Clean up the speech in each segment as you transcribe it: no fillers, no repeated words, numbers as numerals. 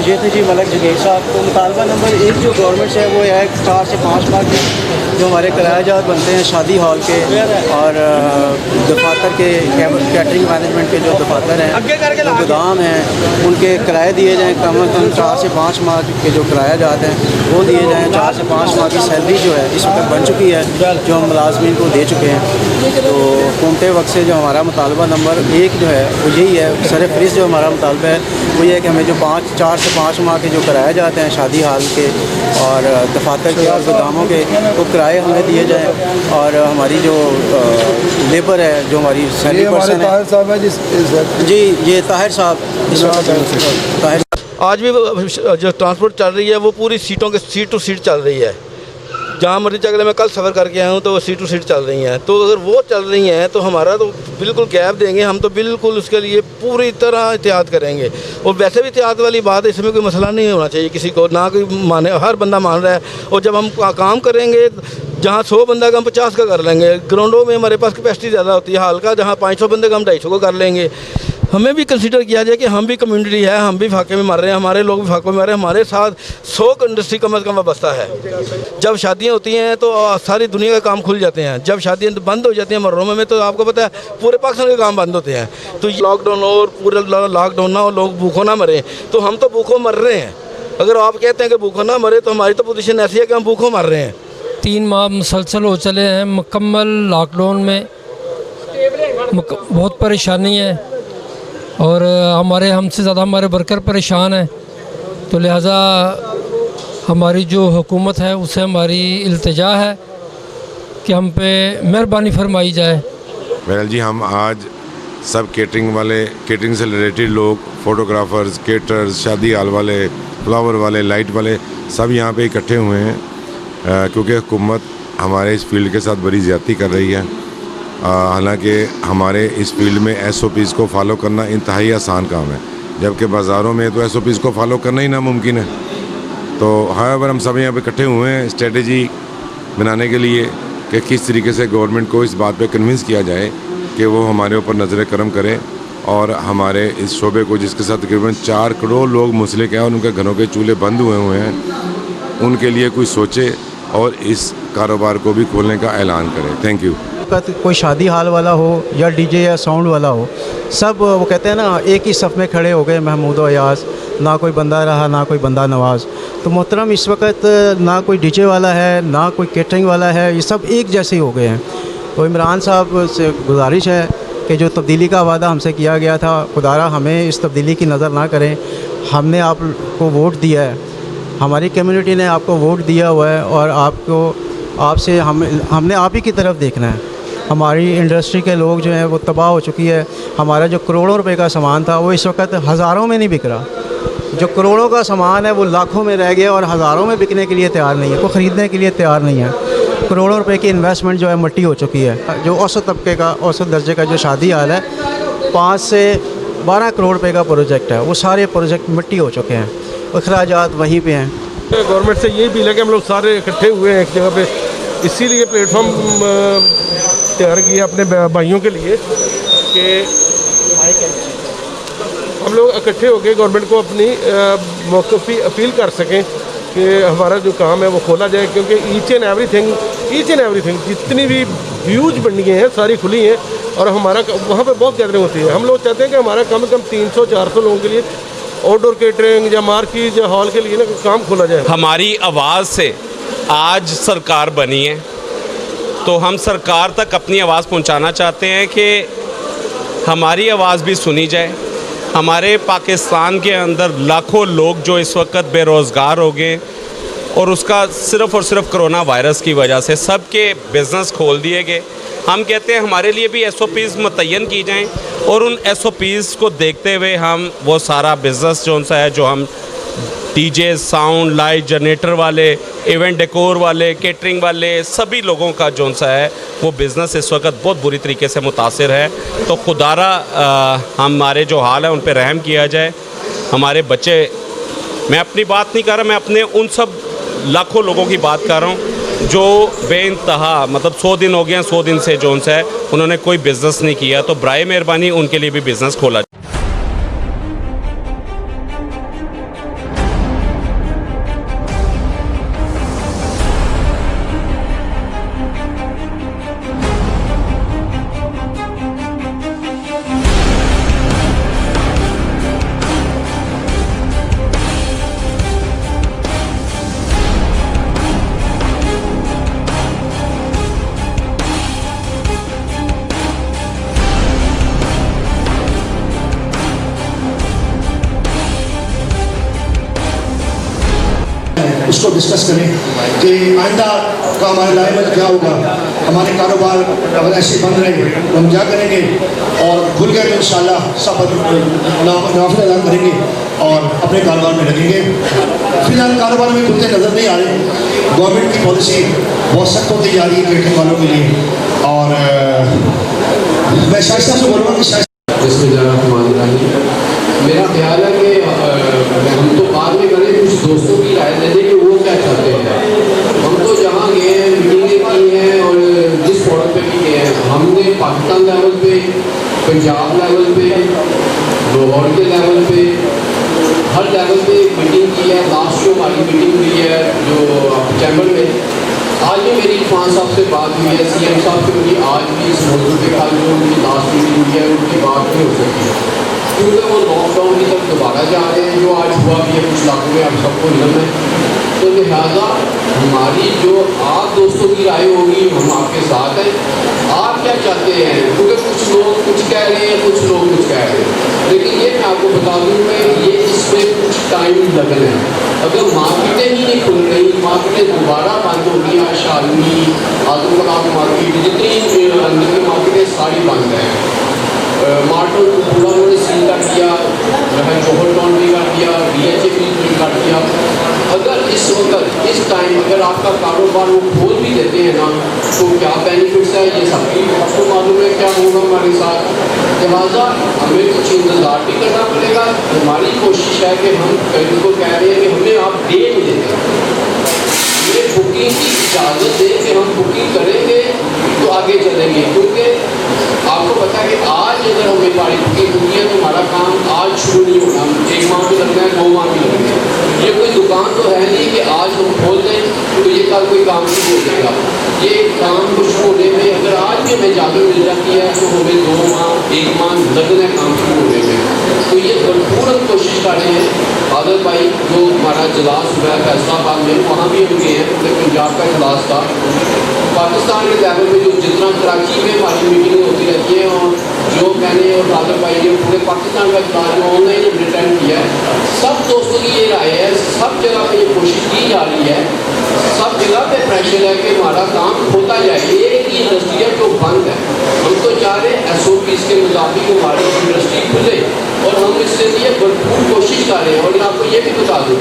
یہ تھے جی ملک جگیر صاحب. تو مطالبہ نمبر 1 جو گورنمنٹ سے ہے وہ ہے 4 سے 5 ماہ کی جو ہمارے کرایہ جات بنتے ہیں شادی ہال کے اور دفاتر کے کیٹرنگ مینجمنٹ کے جو دفاتر ہیں جو گودام ہیں ان کے کرائے دیے جائیں. کم از کم 4 سے 5 ماہ کے جو کرایہ جات ہیں وہ دیے جائیں. 4 سے 5 ماہ کی سیلری جو ہے اس وقت بن چکی ہے جو ہم ملازمین کو دے چکے ہیں. تو حکومت وقت سے جو ہمارا مطالبہ نمبر 1 جو ہے وہ یہی ہے. سر فہرست جو ہمارا مطالبہ ہے وہ یہ ہے کہ ہمیں جو 4 سے 5 ماہ کے جو کرایہ جاتے ہیں شادی ہال کے اور دفاتر کے اور گوداموں کے وہ کرائے ہمیں دیے جائیں. اور ہماری جو لیبر ہے جو ہماری سیلری پرسن ہے جی یہ طاہر صاحب اس وقت طاہر. آج بھی جو ٹرانسپورٹ چل رہی ہے وہ پوری سیٹوں کے سیٹ ٹو سیٹ چل رہی ہے. جہاں مرضی چلے میں کل سفر کر کے آیا ہوں تو وہ سیٹ ٹو سیٹ چل رہی ہیں. تو اگر وہ چل رہی ہیں تو ہمارا تو بالکل گیپ دیں گے. ہم تو بالکل اس کے لیے پوری طرح احتیاط کریں گے. اور ویسے بھی احتیاط والی بات ہے, اس میں کوئی مسئلہ نہیں ہونا چاہیے کسی کو, نہ کوئی مانے, ہر بندہ مان رہا ہے. اور جب ہم کام کریں گے جہاں 100 بندہ کا ہم 50 کا کر لیں گے. گراؤنڈوں میں ہمارے پاس کیپیسٹی زیادہ ہوتی ہے ہال کا, جہاں 500 بندے کا ہم 250 کو کر لیں گے. ہمیں بھی کنسیڈر کیا جائے کہ ہم بھی کمیونٹی ہے, ہم بھی فاقے میں مر رہے ہیں, ہمارے لوگ بھی فاقے میں مر رہے ہیں. ہمارے ساتھ 100 انڈسٹری کم از کم وابستہ ہے. جب شادیاں ہوتی ہیں تو ساری دنیا کے کام کھل جاتے ہیں. جب شادیاں بند ہو جاتی ہیں محرموں میں تو آپ کو پتہ ہے پورے پاکستان کے کام بند ہوتے ہیں. تو لاک ڈاؤن اور پورے لاک ڈاؤن نہ ہو, لوگ بھوکوں نہ مریں. تو ہم تو بھوکوں مر رہے ہیں. اگر آپ کہتے ہیں کہ بھوکوں نہ مرے تو ہماری تو پوزیشن ایسی ہے کہ ہم بھوکوں مر رہے ہیں. 3 ماہ مسلسل ہو چلے ہیں مکمل لاک ڈاؤن میں. بہت پریشانی ہے اور ہم سے زیادہ ہمارے ورکر پریشان ہیں. تو لہٰذا ہماری جو حکومت ہے اسے ہماری التجا ہے کہ ہم پہ مہربانی فرمائی جائے. بہرحال جی ہم آج سب کیٹرنگ والے, کیٹرنگ سے ریلیٹڈ لوگ, فوٹوگرافرز, کیٹرز, شادی ہال والے, فلاور والے, لائٹ والے, سب یہاں پہ اکٹھے ہوئے ہیں کیونکہ حکومت ہمارے اس فیلڈ کے ساتھ بڑی زیادتی کر رہی ہے. حالانکہ ہمارے اس فیلڈ میں SOPs کو فالو کرنا انتہائی آسان کام ہے, جبکہ بازاروں میں تو SOPs کو فالو کرنا ہی ناممکن ہے. تو ہاؤیور ہم سب یہاں پہ اکٹھے ہوئے ہیں اسٹریٹجی بنانے کے لیے کہ کس طریقے سے گورنمنٹ کو اس بات پہ کنونس کیا جائے کہ وہ ہمارے اوپر نظر کرم کرے اور ہمارے اس شعبے کو, جس کے ساتھ تقریباً 4 کروڑ لوگ منسلک ہیں اور ان کے گھروں کے چولہے بند ہوئے ہیں, ان کے لیے کوئی سوچے اور اس کاروبار کو بھی کھولنے کا اعلان کرے. Thank you. کوئی شادی ہال والا ہو یا ڈی جے یا ساؤنڈ والا ہو, سب وہ کہتے ہیں نا ایک ہی صف میں کھڑے ہو گئے محمود و ایاز, نہ کوئی بندہ رہا نہ کوئی بندہ نواز. تو محترم اس وقت نہ کوئی ڈی جے والا ہے نہ کوئی کیٹرنگ والا ہے, یہ سب ایک جیسے ہو گئے ہیں. تو عمران صاحب سے گزارش ہے کہ جو تبدیلی کا وعدہ ہم سے کیا گیا تھا, خدارا ہمیں اس تبدیلی کی نظر نہ کریں. ہم نے آپ کو ووٹ دیا ہے, ہماری کمیونٹی نے آپ کو ووٹ دیا ہوا ہے اور آپ سے ہم نے آپ ہی کی طرف دیکھنا ہے. ہماری انڈسٹری کے لوگ جو ہیں وہ تباہ ہو چکی ہے. ہمارا جو کروڑوں روپے کا سامان تھا وہ اس وقت ہزاروں میں نہیں بک رہا. جو کروڑوں کا سامان ہے وہ لاکھوں میں رہ گیا اور ہزاروں میں بکنے کے لیے تیار نہیں ہے, کوئی خریدنے کے لیے تیار نہیں ہے. کروڑوں روپے کی انویسٹمنٹ جو ہے مٹی ہو چکی ہے. جو اوسط طبقے کا, اوسط درجے کا جو شادی ہال ہے 5 سے 12 کروڑ روپے کا پروجیکٹ ہے, وہ سارے پروجیکٹ مٹی ہو چکے ہیں. اخراجات وہیں پہ ہیں. گورنمنٹ سے یہ بھی ہے کہ ہم لوگ سارے اکٹھے ہوئے ہیں ایک جگہ پہ, اسی لیے پلیٹ فارم تیار کیا اپنے بھائیوں کے لیے کہ ہم لوگ اکٹھے ہو کے گورنمنٹ کو اپنی موقفی اپیل کر سکیں کہ ہمارا جو کام ہے وہ کھولا جائے. کیونکہ ایچ اینڈ ایوری تھنگ جتنی بھی ہیوج منڈیاں ہیں ساری کھلی ہیں اور ہمارا وہاں پہ بہت گیدرنگ ہوتی ہے. ہم لوگ چاہتے ہیں کہ ہمارا کم از کم 300-400 لوگوں کے لیے آؤٹ ڈور کیٹرنگ یا مارکیٹ یا ہال کے لیے نا کام کھولا جائے. ہماری آواز سے آج سرکار بنی ہے تو ہم سرکار تک اپنی آواز پہنچانا چاہتے ہیں کہ ہماری آواز بھی سنی جائے. ہمارے پاکستان کے اندر لاکھوں لوگ جو اس وقت بے روزگار ہو گئے اور اس کا صرف اور صرف کرونا وائرس کی وجہ سے سب کے بزنس کھول دیے گئے. ہم کہتے ہیں ہمارے لیے بھی SOPs متعین کی جائیں اور ان SOPs کو دیکھتے ہوئے ہم وہ سارا بزنس جو ہم D J, sound, light, generator والے, ایونٹ ڈیکور والے, کیٹرنگ والے, سبھی لوگوں کا وہ بزنس اس وقت بہت بری طریقے سے متاثر ہے. تو خدارا ہمارے جو حال ہے ان پہ رحم کیا جائے. ہمارے بچے, میں اپنی بات نہیں کر رہا, میں اپنے ان سب لاکھوں لوگوں کی بات کر رہا ہوں جو بے انتہا 100 دن ہو گئے ہیں, 100 دن سے انہوں نے کوئی بزنس نہیں کیا. تو برائے مہربانی ان کے لیے بھی بزنس کھولا. اس کو ڈسکس کریں کہ آئندہ کا ہمارا لائبل کیا ہوگا, ہمارے کاروبار اگر ایسے بند رہے تو ہم کیا کریں گے, اور کھل گئے تو انشاءاللہ سب نوافل ادا کریں گے اور اپنے کاروبار میں لگیں گے. فی الحال کاروبار میں کھلتے نظر نہیں آ رہے. گورنمنٹ کی پالیسی بہت سخت ہوتی جا رہی ہے کیٹرنگ والوں کے لیے, اور میں شائستہ سے بولوں گا کہ بسم اللہ الرحمن الرحیم. میرا خیال ہے کہ ہم تو بعد میں کریں کچھ دوستوں کی رائے لے لیں کہ وہ کیا چاہتے ہیں. ہم تو جہاں گئے ہیں میٹنگیں کی ہیں اور جس فورم پہ بھی گئے ہیں, ہم نے پاکستان لیول پہ, پنجاب لیول پہ, لاہور کے لیول پہ, ہر لیول پہ میٹنگ کی ہے. لاسٹ جو ہماری میٹنگ ہوئی ہے جو چیمبر میں, آج بھی میری عرفان صاحب سے بات ہوئی ہے, سی ایم صاحب سے مجھے آج بھی اس موضوع کے کل جو ان کی لاسٹ میٹنگ ہوئی ہے ان کی بات نہیں ہو سکتی ہے کیونکہ وہ لاک ڈاؤن کی طرف دوبارہ جا رہے ہیں جو آج ہوا بھی ہے کچھ علاقوں میں, آپ سب کو علم ہے. تو لہٰذا ہماری جو آپ دوستوں کی رائے ہوگی ہم آپ کے ساتھ ہیں. آپ کیا چاہتے ہیں, کیونکہ کچھ لوگ کچھ کہہ رہے ہیں, کچھ لوگ کچھ کہہ رہے ہیں, لیکن یہ میں آپ کو بتا دوں میں یہ اس میں کچھ ٹائم لگنا ہے. اگر مارکیٹیں ہی نہیں کھل رہی, مارکیٹیں دوبارہ بند ہو گئی, شالنی, آدم کلام مارکیٹ, جتنی اندر کی مارکیٹیں ساری بند ہیں. مارٹو پورا انہوں نے سیل کر دیا, جوہر ٹاؤن بھی کر دیا, ڈی ایچ اے بھی کر دیا. اگر اس وقت اس ٹائم اگر آپ کا کاروبار وہ کھول بھی دیتے ہیں نا تو کیا بینیفٹس ہے یہ سب کی آپ کو معلوم ہے کیا ہوگا ہمارے ساتھ. لہٰذا ہمیں کچھ انتظار بھی کرنا پڑے گا. ہماری کوشش ہے کہ ہم کہیں کو کہہ رہے ہیں کہ ہمیں آپ ڈیٹ دیتے ہیں, ہمیں بکنگ کی اجازت دیں کہ ہم بکنگ کریں گے تو آگے چلیں گے. کیونکہ آپ کو پتا ہے کہ آج اگر ہمیں ہماری بکنگ ہوتی ہے تو ہمارا کام آج شروع نہیں ہونا, 1 ماہ بھی لگنا ہے, 2 ماہ بھی لگنا ہے. یہ کوئی دکان تو ہے نہیں کہ آج ہم کھول دیں تو یہ کل کوئی کام نہیں ہو جائے گا. یہ کام کو شروع ہونے میں اگر آج بھی ہمیں اجازت مل جاتی ہے تو ہمیں 2 ماہ 1 ماہ لگنا ہے کام شروع ہونے میں. تو یہ بھرپور کوشش کر رہے ہیں. عادل بھائی جو ہمارا اجلاس ہوا ہے فیصلہ آباد میں, وہاں بھی ہم گئے ہیں, پورے پنجاب کا اجلاس تھا. پاکستان کے لیول میں جو جتنا کراچی میں ہماری میٹنگیں ہوتی رہتی ہیں, اور جو میں نے اور عادل بھائی نے پورے پاکستان کا اجلاس جو آن لائن اٹینڈ کیا ہے, سب دوستوں کی یہ رائے ہے, سب جگہ پہ یہ کوشش کی جا رہی ہے, سب جگہ پہ پریشر ہے کہ ہمارا کام ہوتا جائے. ایک ہی انڈسٹری ہے جو بند ہے. ہم تو چاہ رہے ہیں ایس او پیز کے مطابق ہماری انڈسٹری کھلے, اور ہم اس کے لیے بھرپور کوشش کر رہے ہیں. اور میں آپ کو یہ بھی بتا دوں,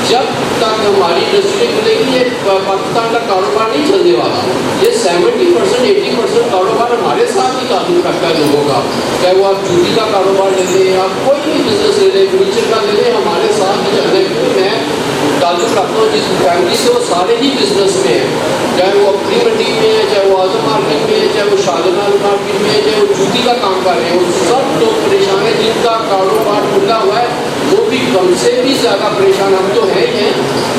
جب تک ہماری انڈسٹری کھلے گی یہ پاکستان کا کاروبار نہیں چلنے والا. یہ 70% 80% کاروبار ہمارے ساتھ ہی تعلق رکھتا ہے لوگوں کا, چاہے وہ آپ جوتی کا کاروبار لے لیں, آپ کوئی بھی بزنس لے لیں, فرنیچر کا لے لیں, ہمارے ساتھ ہی چلنے. میں تعلق رکھتا ہوں جس فیملی سے, وہ سارے ہی بزنس میں ہیں, چاہے وہ اپنی منڈی میں ہے, چاہے وہ اعظم مارکیٹ میں ہے, چاہے وہ شاہجہاں مارکیٹ میں ہے, چاہے وہ جوتی کا کام کر رہے ہیں. وہ سب لوگ پریشان ہیں. جن کا کاروبار کھلا ہوا ہے وہ بھی کم سے بھی زیادہ پریشان ہم تو ہیں ہی ہیں.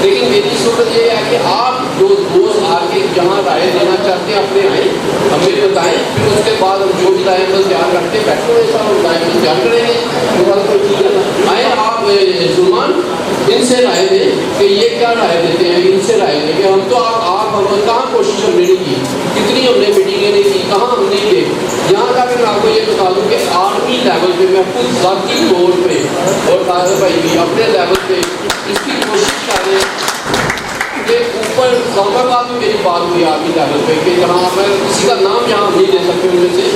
لیکن میری صورت یہ ہے کہ آپ جو دوست آ کے جہاں رائے دینا چاہتے ہیں اپنے آئیں, ہمیں بتائیں, پھر اس کے بعد ہم جو بھی رائے عمل تیار کرتے ہیں بیٹھے ہوئے صاحب ہم رائے عمل تیار کریں گے. آئیں آپ سلمان ان سے رائے دیں کہ یہ کیا رائے دیتے ہیں, ان سے رائے دیں کہ ہم تو آپ ہم کہاں کوشش ہم نے نہیں کی, کتنی ہم نے میٹنگیں نہیں کی, کہاں ہم نہیں گئے. یہاں تک میں آپ کو یہ بتا دوں کہ آرمی لیول پہ میں خود ذاتی طور پہ اور قادر بھائی بھی اپنے لیول پہ اس کی کوشش کر رہے ہیں کہ اوپر اسلام آباد میں میری بات ہوئی آرمی لیول پہ کہ جہاں میں کسی کا نام یہاں نہیں لے سکتے ان میں سے,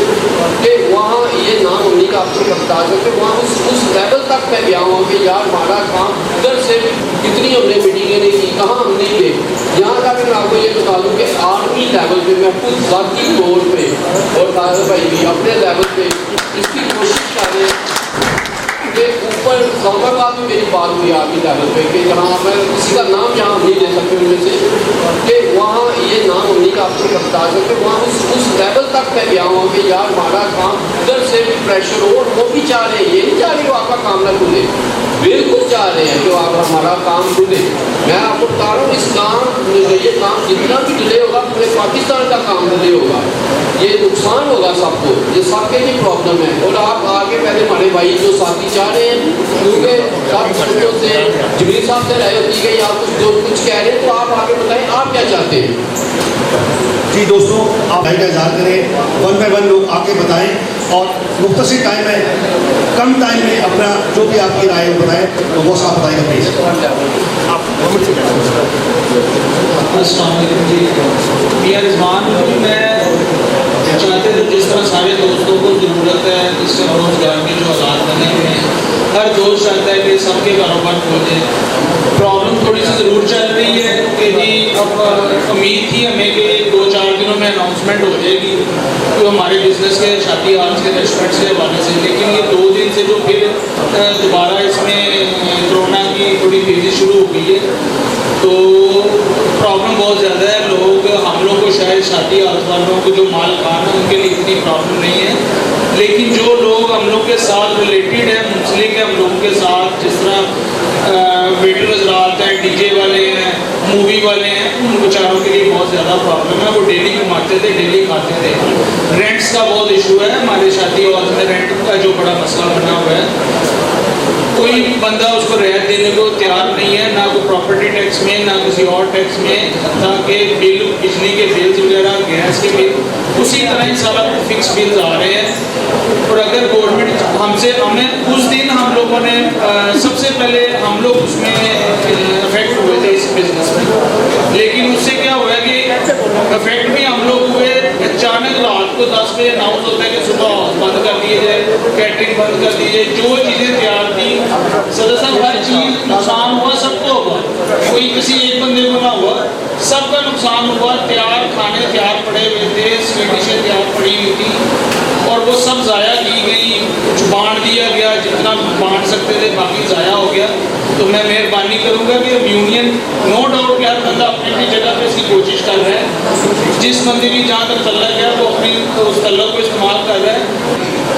کہ وہاں یہ نام انہیں کا آپ کو بتا سکتے, وہاں اس لیول تک میں گیا ہوں کہ یار ہمارا کام ادھر سے کتنی ہم نے میٹنگیں نہیں کی, کہاں ہم نہیں گئے. یہاں تک میں آپ کو یہ بتا دوں کہ آرمی لیول پہ میں خود ذاتی طور پہ اور قادر بھائی بھی اپنے لیول پہ اس کی کوشش کر رہے ہیں کہ اوپر اسلام آباد میں میری بات ہوئی آرمی لیول پہ کہ جہاں میں کسی کا نام یہاں نہیں لے سکتے ان میں سے, کہ وہاں یہ نام انہیں کا آپ کو بتا سکتے, وہاں اس لیول تک میں گیا ہوں کہ یار ہمارا کام ادھر سے بھی پریشر ہو, اور وہ بھی چاہ رہے ہیں, یہ نہیں چاہ رہے کہ آپ کا کام نہ کھلے, بالکل چاہ رہے ہیں کہ آپ ہمارا کام کھلے. میں آپ کو بتا رہا ہوں اس کام یہ کام جتنا بھی ڈیلے ہوگا پورے پاکستان کا کام ڈیلے ہوگا, یہ نقصان ہوگا سب کو, یہ سب کے لیے پرابلم ہے. اور آپ آگے پہلے ہمارے بھائی جو ساتھی چاہ رہے ہیں, کیونکہ سب بچوں سے جمیل صاحب سے رائے ہوتی ہے, یا کچھ جو کچھ کہہ رہے ہیں تو آپ آگے بتائیں آپ کیا چاہتے ہیں. جی دوستوں, آپ کا اظہار کریں, 1 بائی 1 لوگ آ کے بتائیں, اور مختصر ٹائم ہے, کم ٹائم میں اپنا جو بھی آپ کی رائے بتائیں, تو وہ صاحب بتائیں گے پلیز. السلام علیکم جی. میاں رضوان جی، میں چاہتے تھے جس طرح سارے دوستوں کو ضرورت ہے اس سے روزگار کے جو حالات بنے ہوئے ہیں، ہر دوست چاہتا ہے کہ سب کے کاروبار کھولیں. پرابلم تھوڑی سی ضرور چل رہی ہے کہ جی اب امید تھی ہمیں کہ 2-4 دنوں میں اناؤنسمنٹ ہو جائے گی تو ہمارے بزنس کے شادی ہال کے ریسٹورینٹ سے حوالے سے، لیکن یہ 2 دن سے جو پھر دوبارہ اس میں کورونا کی تھوڑی تیزی شروع ہو گئی ہے تو پرابلم بہت زیادہ ہے. لوگ ہم لوگ کو شاید شادی ہال والوں کو جو مال کھانا ان کے لیے اتنی پرابلم نہیں ہے، لیکن جو لوگ ہم لوگ کے ساتھ ریلیٹڈ ہیں، منسلک ہیں ہم لوگوں کے ساتھ، جس طرح ویٹر حضرات ہیں، ڈی جے والے ہیں، مووی والے ہیں، ان بیچاروں کے لیے بہت زیادہ پرابلم ہے. وہ ڈیلی کماتے تھے، ڈیلی کھاتے تھے. رینٹس کا بہت ایشو ہے ہمارے شادی ہال میں، رینٹ کا جو بڑا مسئلہ بنا ہوا ہے. کوئی بندہ اس کو رعایت دینے کو تیار نہیں ہے، نہ کوئی پراپرٹی ٹیکس میں، نہ کسی اور ٹیکس میں، تاکہ بل بجلی کے بلز وغیرہ، گیس کے بل اسی طرح ہی سارا فکس بلز آ رہے ہیں. اور اگر گورنمنٹ ہمیں اس دن ہم لوگوں نے سب سے پہلے ہم لوگ اس میں افیکٹ ہوئے تھے اس بزنس میں، لیکن اس سے کیا ہوا کہ افیکٹ بھی ہم لوگ ہوئے. اچانک رات کو 10 بجے اناؤنس ہوتا ہے کہ صبح بند کر دیے جائے، کیٹرنگ بند کر دی جائے. جو چیزیں تیار تھیں صدر صاحب، ہر چیز نقصان ہوا، سب کو ہوا، کوئی کسی ایک بندے کو نہ ہوا، سب کا نقصان ہوا. تیار کھانے تیار پڑے ہوئے تھے، سویٹ ڈشیں تیار پڑی ہوئی تھیں اور وہ سب ضائع کی گئی. کچھ بانٹ دیا گیا، جتنا بانٹ سکتے تھے باقی ضائع ہو گیا. تو میں مہربانی کروں گا کہ یونین نو ڈاؤٹ کہ ہر بندہ اپنی اپنی جگہ پہ اس کی کوشش کر رہا ہے، جس بندے بھی جہاں تک تعلق ہے وہ اپنی اس تعلق کو استعمال کر رہا ہے.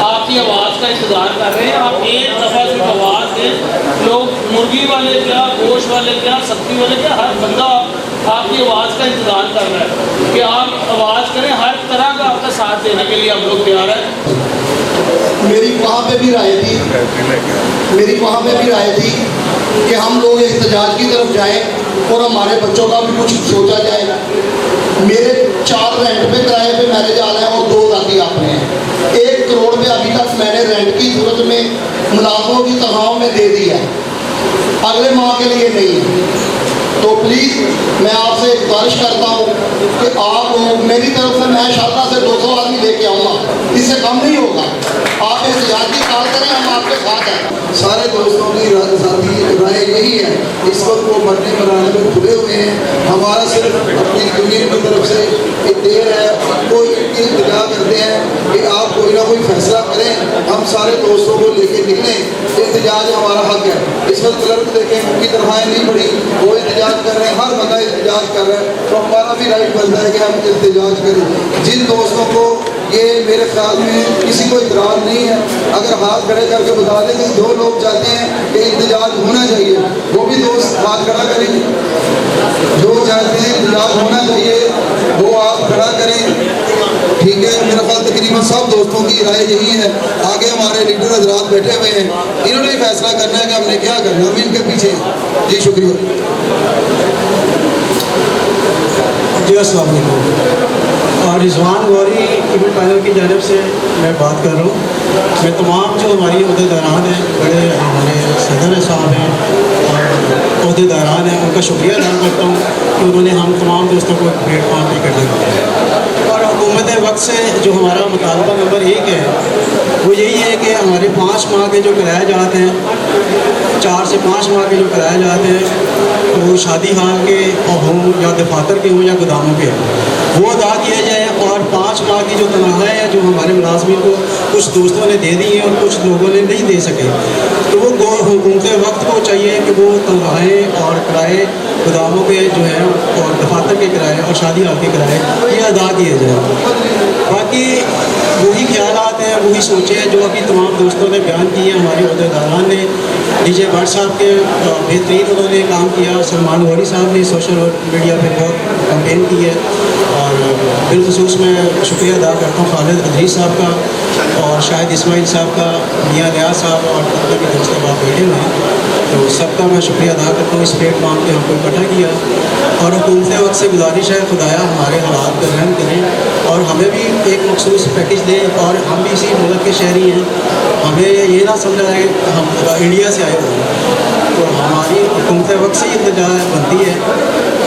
آپ کی آواز کا انتظار کر رہے ہیں. آپ ایک دفعہ صرف آواز دیں. لوگ مرغی والے کیا، گوشت والے کیا، سبزی والے کیا، ہر بندہ آپ کی آواز کا انتظار کر رہا ہے کہ آپ آواز کریں. ہر طرح کا آپ کا ساتھ دینے کے لیے ہم لوگ تیار ہیں. میری وہاں پہ بھی رائے تھی کہ ہم لوگ احتجاج کی طرف جائیں اور ہمارے بچوں کا بھی کچھ سوچا جائے. میرے 4 رینٹ پہ کرائے پہ میرج ہال ہیں اور 2 ذاتی اپنے ہیں. 1 کروڑ پہ ابھی تک میں نے رینٹ کی صورت میں ملازموں کی تنخواہوں میں دے دی ہے، اگلے ماہ کے لیے نہیں ہے. تو پلیز میں آپ سے گزارش کرتا ہوں کہ آپ میری طرف سے میں شادہ سے 200 آدمی لے کے آؤں گا، اس سے کم نہیں ہوگا. آپ احتجاج کی کال کریں، ہم آپ کے ساتھ ہیں. سارے دوستوں کی ساتھی رائے یہی ہے، اس وقت وہ مرنے مرانے میں کھلے ہوئے ہیں. ہمارا صرف اپنی یونین کی طرف سے ایک دیر ہے، کوئی التجا کرتے ہیں کہ آپ کوئی نہ کوئی فیصلہ کریں. ہم سارے دوستوں کو لے کے نکلیں. احتجاج ہمارا حق ہے. اس وقت کلرک دیکھیں ان کی تنخواہیں نہیں بڑھی، وہ احتجاج کر رہے ہیں، ہر بندہ احتجاج کر رہا ہے. تو ہمارا بھی رائٹ بنتا ہے کہ ہم احتجاج کریں. جن دوستوں کو یہ میرے خیال میں کسی کو اعتراض نہیں ہے، اگر ہاتھ کھڑے کر کے بتا دیں کہ 2 لوگ چاہتے ہیں کہ احتجاج ہونا چاہیے، وہ بھی دوست ہاتھ کھڑا کریں. جو چاہتے ہیں احتجاج ہونا چاہیے وہ آپ کھڑا کریں. ٹھیک ہے، میرا خیال تقریباً سب دوستوں کی رائے یہی ہے. آگے ہمارے لیڈر حضرات بیٹھے ہوئے ہیں، انہوں نے فیصلہ کرنا ہے کہ ہم نے کیا کرنا ہے. ہم ان کے پیچھے ہیں. جی شکریہ. جی السلام علیکم. رضوان غوری ایونٹ پینل کی جانب سے میں بات کر رہا ہوں. میں تمام جو ہماری عہدیداران ہیں، بڑے ہمارے صدر صاحب ہیں اور عہدیداران ہیں، ان کا شکریہ ادا کرتا ہوں کہ انہوں نے ہم تمام دوستوں کو ایک پلیٹ فارم پہ اکٹھا کیا. اور حکومت وقت سے جو ہمارا مطالبہ نمبر 1 ہے وہ یہی ہے کہ ہمارے 5 ماہ کے جو کرایہ جات ہیں، 4 سے 5 ماہ کے جو کرایہ جات ہیں، وہ شادی ہال کے ہوں یا دفاتر کے ہوں یا گوداموں کے ہوں، وہ ادا کیے جائیں. اور 5 ماہ کی جو تنخواہیں ہیں جو ہمارے ملازمین کو کچھ دوستوں نے دے دی ہیں اور کچھ لوگوں نے نہیں دے سکے، تو وہ حکومت وقت کو چاہیے کہ وہ تنخواہیں اور کرائے گوداموں کے جو ہیں اور دفاتر کے کرائے اور شادی ہال کے کرائے یہ ادا کیے جائیں. باقی وہی خیالات ہیں، وہی سوچیں ہیں جو ابھی تمام دوستوں نے بیان کی ہیں. ہمارے عہدیداران نے ڈی جے بٹ صاحب کے بہترین انہوں نے کام کیا. سلمان غوری صاحب نے سوشل میڈیا پہ بہت کمپین کی ہے. اور بالخصوص میں شکریہ ادا کرتا ہوں خالد ادریس صاحب کا اور شاہد اسماعیل صاحب کا، میاں نیاز صاحب اور جتنے بھی دوست آپ بیٹھے ہوئے ہیں، تو سب کا میں شکریہ ادا کرتا ہوں. اس پلیٹ فارم پہ ہم کو اکٹھا کیا. اور حکومت وقت سے گزارش ہے خدایا ہمارے حالات پر رحم کریں اور ہمیں بھی ایک مخصوص پیکیج دیں. اور ہم بھی اسی ملک کے شہری ہیں، ہمیں یہ نہ سمجھا جائے کہ ہم انڈیا سے آئے ہوئے ہیں. تو ہماری حکومت وقت سے یہ التجا بنتی ہے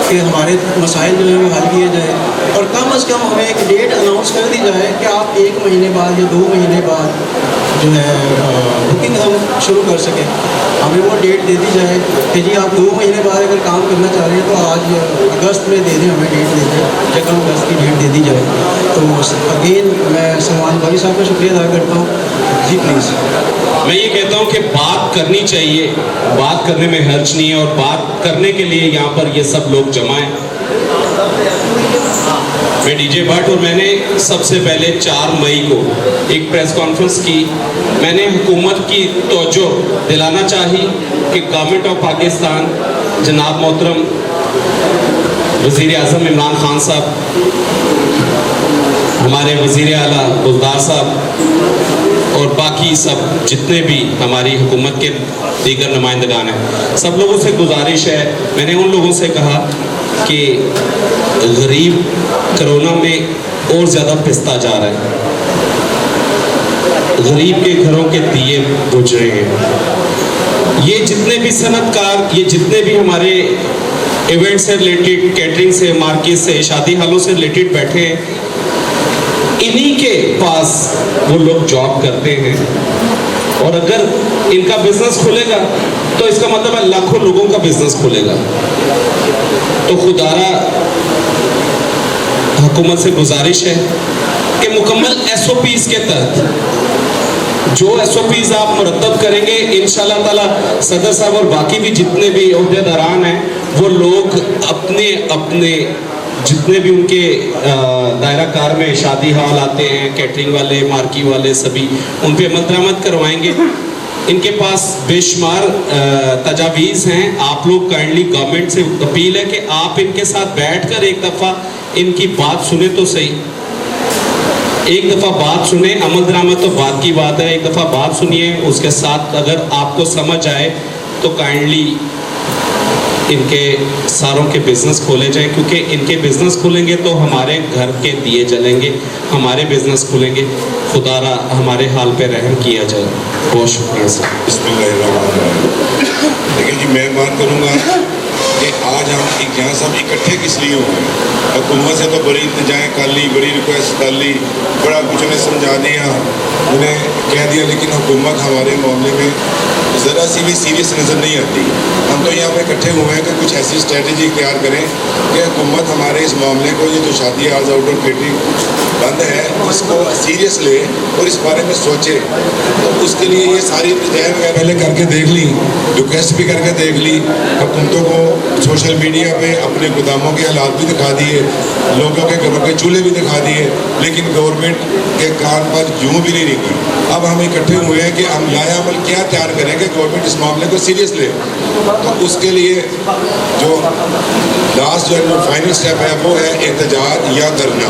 کہ ہمارے مسائل جو ہیں وہ حل کیے جائیں، اور کم از کم ہمیں ایک ڈیٹ اناؤنس کر دی جائے کہ آپ 1 مہینے بعد یا 2 مہینے بعد جو ہے بکنگ ہم شروع کر سکیں. ہمیں وہ ڈیٹ دے دی جائے کہ جی آپ 2 مہینے بعد اگر کام کرنا چاہ رہے ہیں تو آج اگست میں دے دیں، ہمیں ڈیٹ دے دیں، یکم اگست کی ڈیٹ دے دی جائے. تو اگین میں سلمان بھائی صاحب کا شکریہ ادا کرتا ہوں. جی پلیز. میں یہ کہتا ہوں کہ بات کرنی چاہیے، بات کرنے میں حرج نہیں ہے، اور بات کرنے کے لیے یہاں پر یہ سب لوگ جمع ہیں. میں ڈی جے بھٹ، اور میں نے سب سے پہلے 4 مئی کو ایک پریس کانفرنس کی. میں نے حکومت کی توجہ دلانا چاہی کہ گورنمنٹ آف پاکستان، جناب محترم وزیر اعظم عمران خان صاحب، ہمارے وزیر اعلیٰ گلدار صاحب، اور باقی سب جتنے بھی ہماری حکومت کے دیگر نمائندگان ہیں، سب لوگوں سے گزارش ہے. میں نے ان لوگوں سے کہا کہ غریب کرونا میں اور زیادہ پستا جا رہا ہے، غریب کے گھروں کے دیے بجھ رہے ہیں. یہ جتنے بھی صنعت کار، یہ جتنے بھی ہمارے ایونٹ سے ریلیٹڈ، کیٹرنگ سے، مارکیٹ سے، شادی حالوں سے ریلیٹڈ بیٹھے ہیں، انہی کے پاس وہ لوگ جاب کرتے ہیں. اور اگر ان کا بزنس کھلے گا تو اس کا مطلب ہے لاکھوں لوگوں کا بزنس کھلے گا. تو خدارہ حکومت سے گزارش ہے کہ مکمل ایس او پیز کے تحت جو ایس او پیز آپ مرتب کریں گے، انشاءاللہ تعالی صدر صاحب اور باقی بھی جتنے بھی عہدے داران ہیں، وہ لوگ اپنے اپنے جتنے بھی ان کے دائرہ کار میں شادی ہال آتے ہیں، کیٹرنگ والے، مارکی والے، سبھی ان پہ عمل درآمد کروائیں گے. ان کے پاس بے شمار تجاویز ہیں. آپ لوگ کائنڈلی گورنمنٹ سے اپیل ہے کہ آپ ان کے ساتھ بیٹھ کر ایک دفعہ ان کی بات سنیں تو صحیح. ایک دفعہ بات سنیں، عمل درآمد تو بات کی بات ہے، ایک دفعہ بات سنیے، اس کے ساتھ اگر آپ کو سمجھ آئے تو کائنڈلی ان کے ساروں کے بزنس کھولے جائیں، کیونکہ ان کے بزنس کھولیں گے تو ہمارے گھر کے دیے جلیں گے، ہمارے بزنس کھولیں گے. خدا را ہمارے حال پہ رحم کیا جائے. بہت شکریہ سر. بسم اللہ الرحمن الرحیم. لیکن جی میں بات کروں گا کہ آج ہم یہاں سب اکٹھے کس لیے ہوئے ہیں. حکومت سے تو بڑی التجائیں کر لی، بڑی ریکویسٹ کر لی، بڑا کچھ انہیں سمجھا دیا، انہیں کہہ دیا، لیکن حکومت ہمارے معاملے میں ذرا سی بھی سیریس نظر نہیں آتی. ہم تو یہاں پہ اکٹھے ہوئے ہیں کہ کچھ ایسی اسٹریٹجی اختیار کریں کہ حکومت ہمارے اس معاملے کو، یہ جو شادی ہالز آؤٹ ڈور کیٹرنگ بند ہے، اس کو سیریس لے اور اس بارے میں سوچے. تو اس کے لیے یہ ساری التجائیں وغیرہ پہلے کر کے دیکھ لی، ریکویسٹ بھی کر کے دیکھ لی، حکومتوں کو سوشل میڈیا پہ اپنے گوداموں کے حالات بھی دکھا دیے، لوگوں کے گھروں کے چولہے بھی دکھا دیے، لیکن گورنمنٹ کے کان پر یوں بھی نہیں رکی. اب ہم اکٹھے ہوئے ہیں کہ ہم لایا عمل کیا تیار کریں کہ گورنمنٹ اس معاملے کو سیریس لے. تو اس کے لیے جو لاسٹ جو فائنل سٹیپ ہے وہ ہے احتجاج یا دھرنا.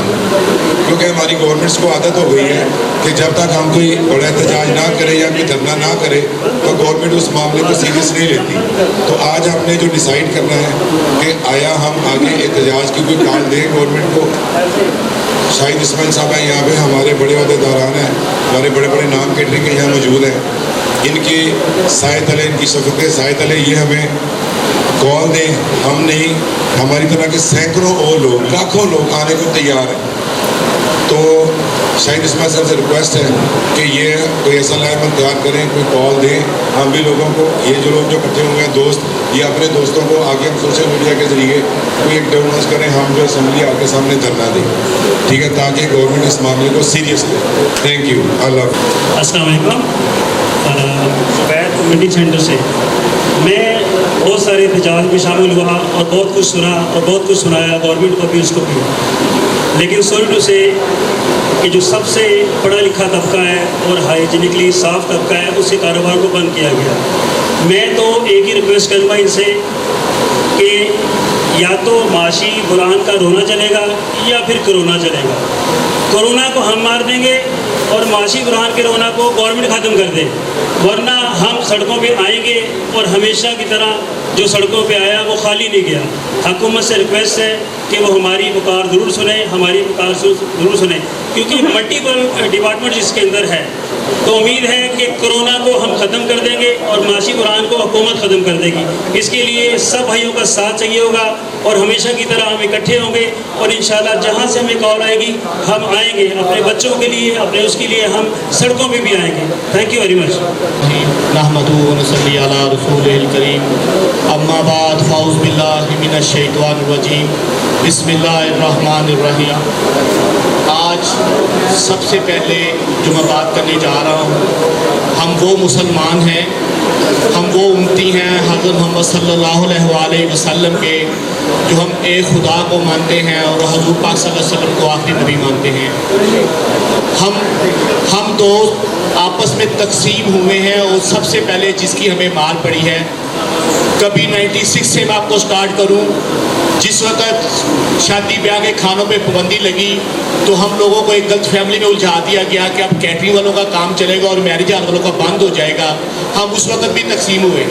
کیونکہ ہماری گورنمنٹس کو عادت ہو گئی ہے کہ جب تک ہم کوئی بڑا احتجاج نہ کرے یا کوئی دھرنا نہ کرے تو گورنمنٹ اس معاملے کو سیریس نہیں لیتی. تو آج ہم نے جو ڈیسائیڈ کرنا ہے کہ آیا ہم آگے احتجاج کی کوئی کال دیں گورنمنٹ کو. شاہد اسماعیل صاحب ہیں یہاں پہ، ہمارے بڑے عہدے داران ہیں، ہمارے بڑے بڑے نام کیٹرنگ کے یہاں موجود ہیں. ان کی سائے تلے، ان کی شفقت سائے تلے یہ ہمیں کال دیں. ہم نہیں، ہماری طرح کے سینکڑوں اور لوگ، لاکھوں لوگ آنے کو تیار ہیں. تو شاہد اسماعیل صاحب سے ریکویسٹ ہے کہ یہ کوئی ایسا لائن تیار کریں، کوئی کال دیں. ہم بھی لوگوں کو، یہ جو لوگ جو اکٹھے ہوئے ہیں دوست، یہ اپنے دوستوں کو آگے ہم سوشل میڈیا کے ذریعے کوئی ایک ڈیونس کریں، ہم جو اسمبلی آپ کے سامنے دھرنا دیں، ٹھیک ہے، تاکہ گورنمنٹ اس معاملے کو سیریس لے. Thank you. اللہ. السلام علیکم. بیت کمیونٹی سینٹر سے میں بہت سارے احتجاج میں شامل ہوا اور بہت کچھ سنا اور بہت کچھ سنایا گورنمنٹ کو بھی، اس کو بھی. لیکن سوری ٹو سے کہ جو سب سے پڑھا لکھا طبقہ ہے اور ہائیجینکلی صاف طبقہ ہے، اس کے کاروبار کو بند کیا گیا. میں تو ایک ہی ریکویسٹ کروں گا ان سے کہ یا تو معاشی بحران کا رونا چلے گا یا پھر کرونا چلے گا. کرونا کو ہم مار دیں گے اور معاشی بحران کے رونا کو گورنمنٹ ختم کر دے، ورنہ ہم سڑکوں پہ آئیں گے اور ہمیشہ کی طرح जो सड़कों पे आया वो खाली नहीं गया। हुकूमत से रिक्वेस्ट है कि वो हमारी पुकार ज़रूर सुने, हमारी पुकार ज़रूर सुने, क्योंकि मल्टीपल डिपार्टमेंट जिसके अंदर है, तो उम्मीद है कि कोरोना को हम ख़त्म कर देंगे और माशी बुरहान को हुकूमत ख़त्म कर देगी। इसके लिए सब भाइयों का साथ चाहिए होगा और हमेशा की तरह हम इकट्ठे होंगे और इंशाल्लाह जहाँ से हमें कॉल आएगी हम आएंगे, अपने बच्चों के लिए, अपने उसके लिए हम सड़कों पे भी आएंगे। Thank you very much. नहमदुहु व नसल्ली अला रसूलिल करीम, अम्मा बाद, फ़ाउज़ बिल्लाहि मिनश शैतानिर रजीम, बिस्मिल्लाहिर रहमानिर रहीम। आज सबसे पहले जो मैं बात करने जा रहा हूँ, हम वो मुसलमान हैं, हम वो उम्मती हैं हज़रत मोहम्मद सल्लल्लाहु अलैहि वसल्लम के, जो हम एक खुदा को मानते हैं और हज़ूर पाक सल्लल्लाहु अलैहि वसल्लम को आखिरी नबी मानते हैं। हम दोस्त आपस में तकसीम हुए हैं और सबसे पहले जिसकी हमें मार पड़ी है, कभी 96 से मैं आपको स्टार्ट करूं, जिस वक्त शादी ब्याह के खानों पे पाबंदी लगी तो हम लोगों को एक गलत फैमिली में उलझा दिया गया कि अब कैटरिंग वालों का काम चलेगा और मैरिज हॉल वालों का बंद हो जाएगा। हम उस वक्त भी तकसीम हुए।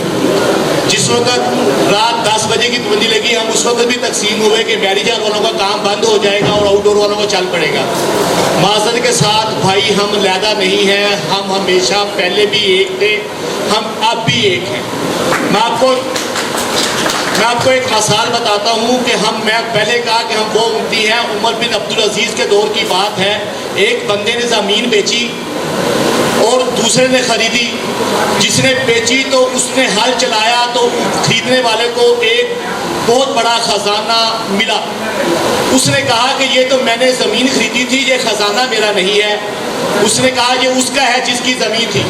जिस वक्त रात 10 बजे की पाबंदी लगी, हम उस वक्त भी तकसीम हुए कि मैरिज हॉल वालों का काम बंद हो जाएगा और आउटडोर वालों को चल पड़ेगा। माज़रत के साथ भाई, हम अलहदा नहीं हैं, हम हमेशा पहले भी एक थे, हम अब भी एक हैं। मैं आपको एक मिसाल बताता हूँ कि मैं पहले कहा कि हम वो उम्मती हैं। उमर बिन अब्दुल अजीज़ के दौर की बात है, एक बंदे ने ज़मीन बेची और दूसरे ने ख़रीदी। जिसने बेची तो उसने हल चलाया तो खरीदने वाले को एक बहुत बड़ा ख़जाना मिला। उसने कहा कि ये तो मैंने ज़मीन खरीदी थी, ये ख़जाना मेरा नहीं है। उसने कहा ये उसका है जिसकी ज़मीन थी।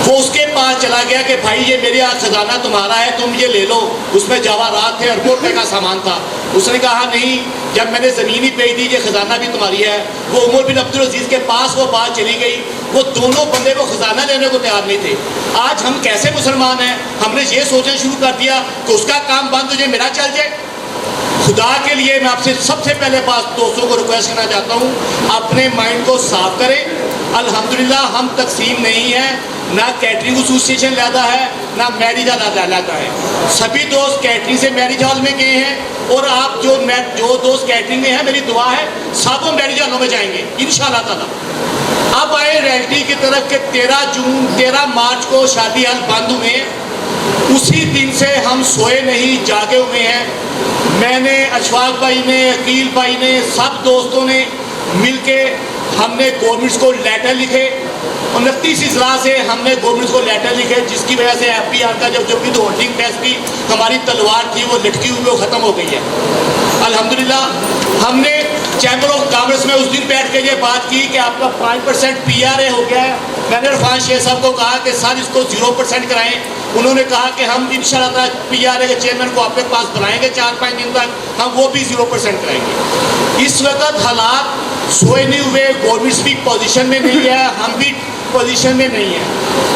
वो उसके पास चला गया कि भाई ये मेरे यहाँ खजाना तुम्हारा है, तुम ये ले लो। उसमें जवाहरात थे, अरबों रुपए का सामान था। उसने कहा नहीं, जब मैंने ज़मीन ही बेच दी, ये खजाना भी तुम्हारी है। वो उमर बिन अब्दुल अजीज़ के पास वो बात चली गई। वो दोनों बंदे को खजाना लेने को तैयार नहीं थे। आज हम कैसे मुसलमान हैं, हमने ये सोचना शुरू कर दिया कि उसका काम बंद हो जाए, मेरा चल जाए। खुदा के लिए मैं आपसे सबसे पहले बात दोस्तों को रिक्वेस्ट करना चाहता हूँ, अपने माइंड को साफ करें। अल्हम्दुलिल्लाह हम तकसीम नहीं है, ना कैटरिंग एसोसिएशन लाता है, ना मैरिज हॉल लाता है। सभी दोस्त कैटरिंग से मैरिज हॉल में गए हैं और आप जो दोस्त कैटरिंग में हैं, मेरी दुआ है सब मैरिज हॉलों में जाएंगे इंशाअल्लाह ताला। अब आए रियलिटी की तरफ के 13 मार्च को शादी हॉल बंद हुए। उसी दिन से हम सोए नहीं, जागे हुए हैं। मैंने, अशफाक भाई ने, अकील भाई ने, सब दोस्तों ने मिलके हमने गवर्नमेंट्स को लेटर लिखे। 29 इजलास से हमने गवर्नमेंट्स को लेटर लिखे, जिसकी वजह से FPR का जो विद होल्डिंग टैक्स की हमारी तलवार थी वो लटकी हुई, वो ख़त्म हो गई है अल्हम्दुलिल्लाह। हमने चैम्बर ऑफ कॉमर्स में उस दिन बैठ के ये बात की कि आपका 5% PRA हो गया है। मैंने इरफान शेख साहब को कहा कि सर इसको 0% कराएं। उन्होंने कहा कि हम इंशाअल्लाह PRA के चेयरमैन को आपके पास बुलाएंगे 4-5 दिन तक, हम वो भी 0% कराएंगे। इस वक्त हालात सोए नहीं हुए, गवर्नमेंट्स भी पोजीशन में नहीं है, हम भी पोजीशन में नहीं है।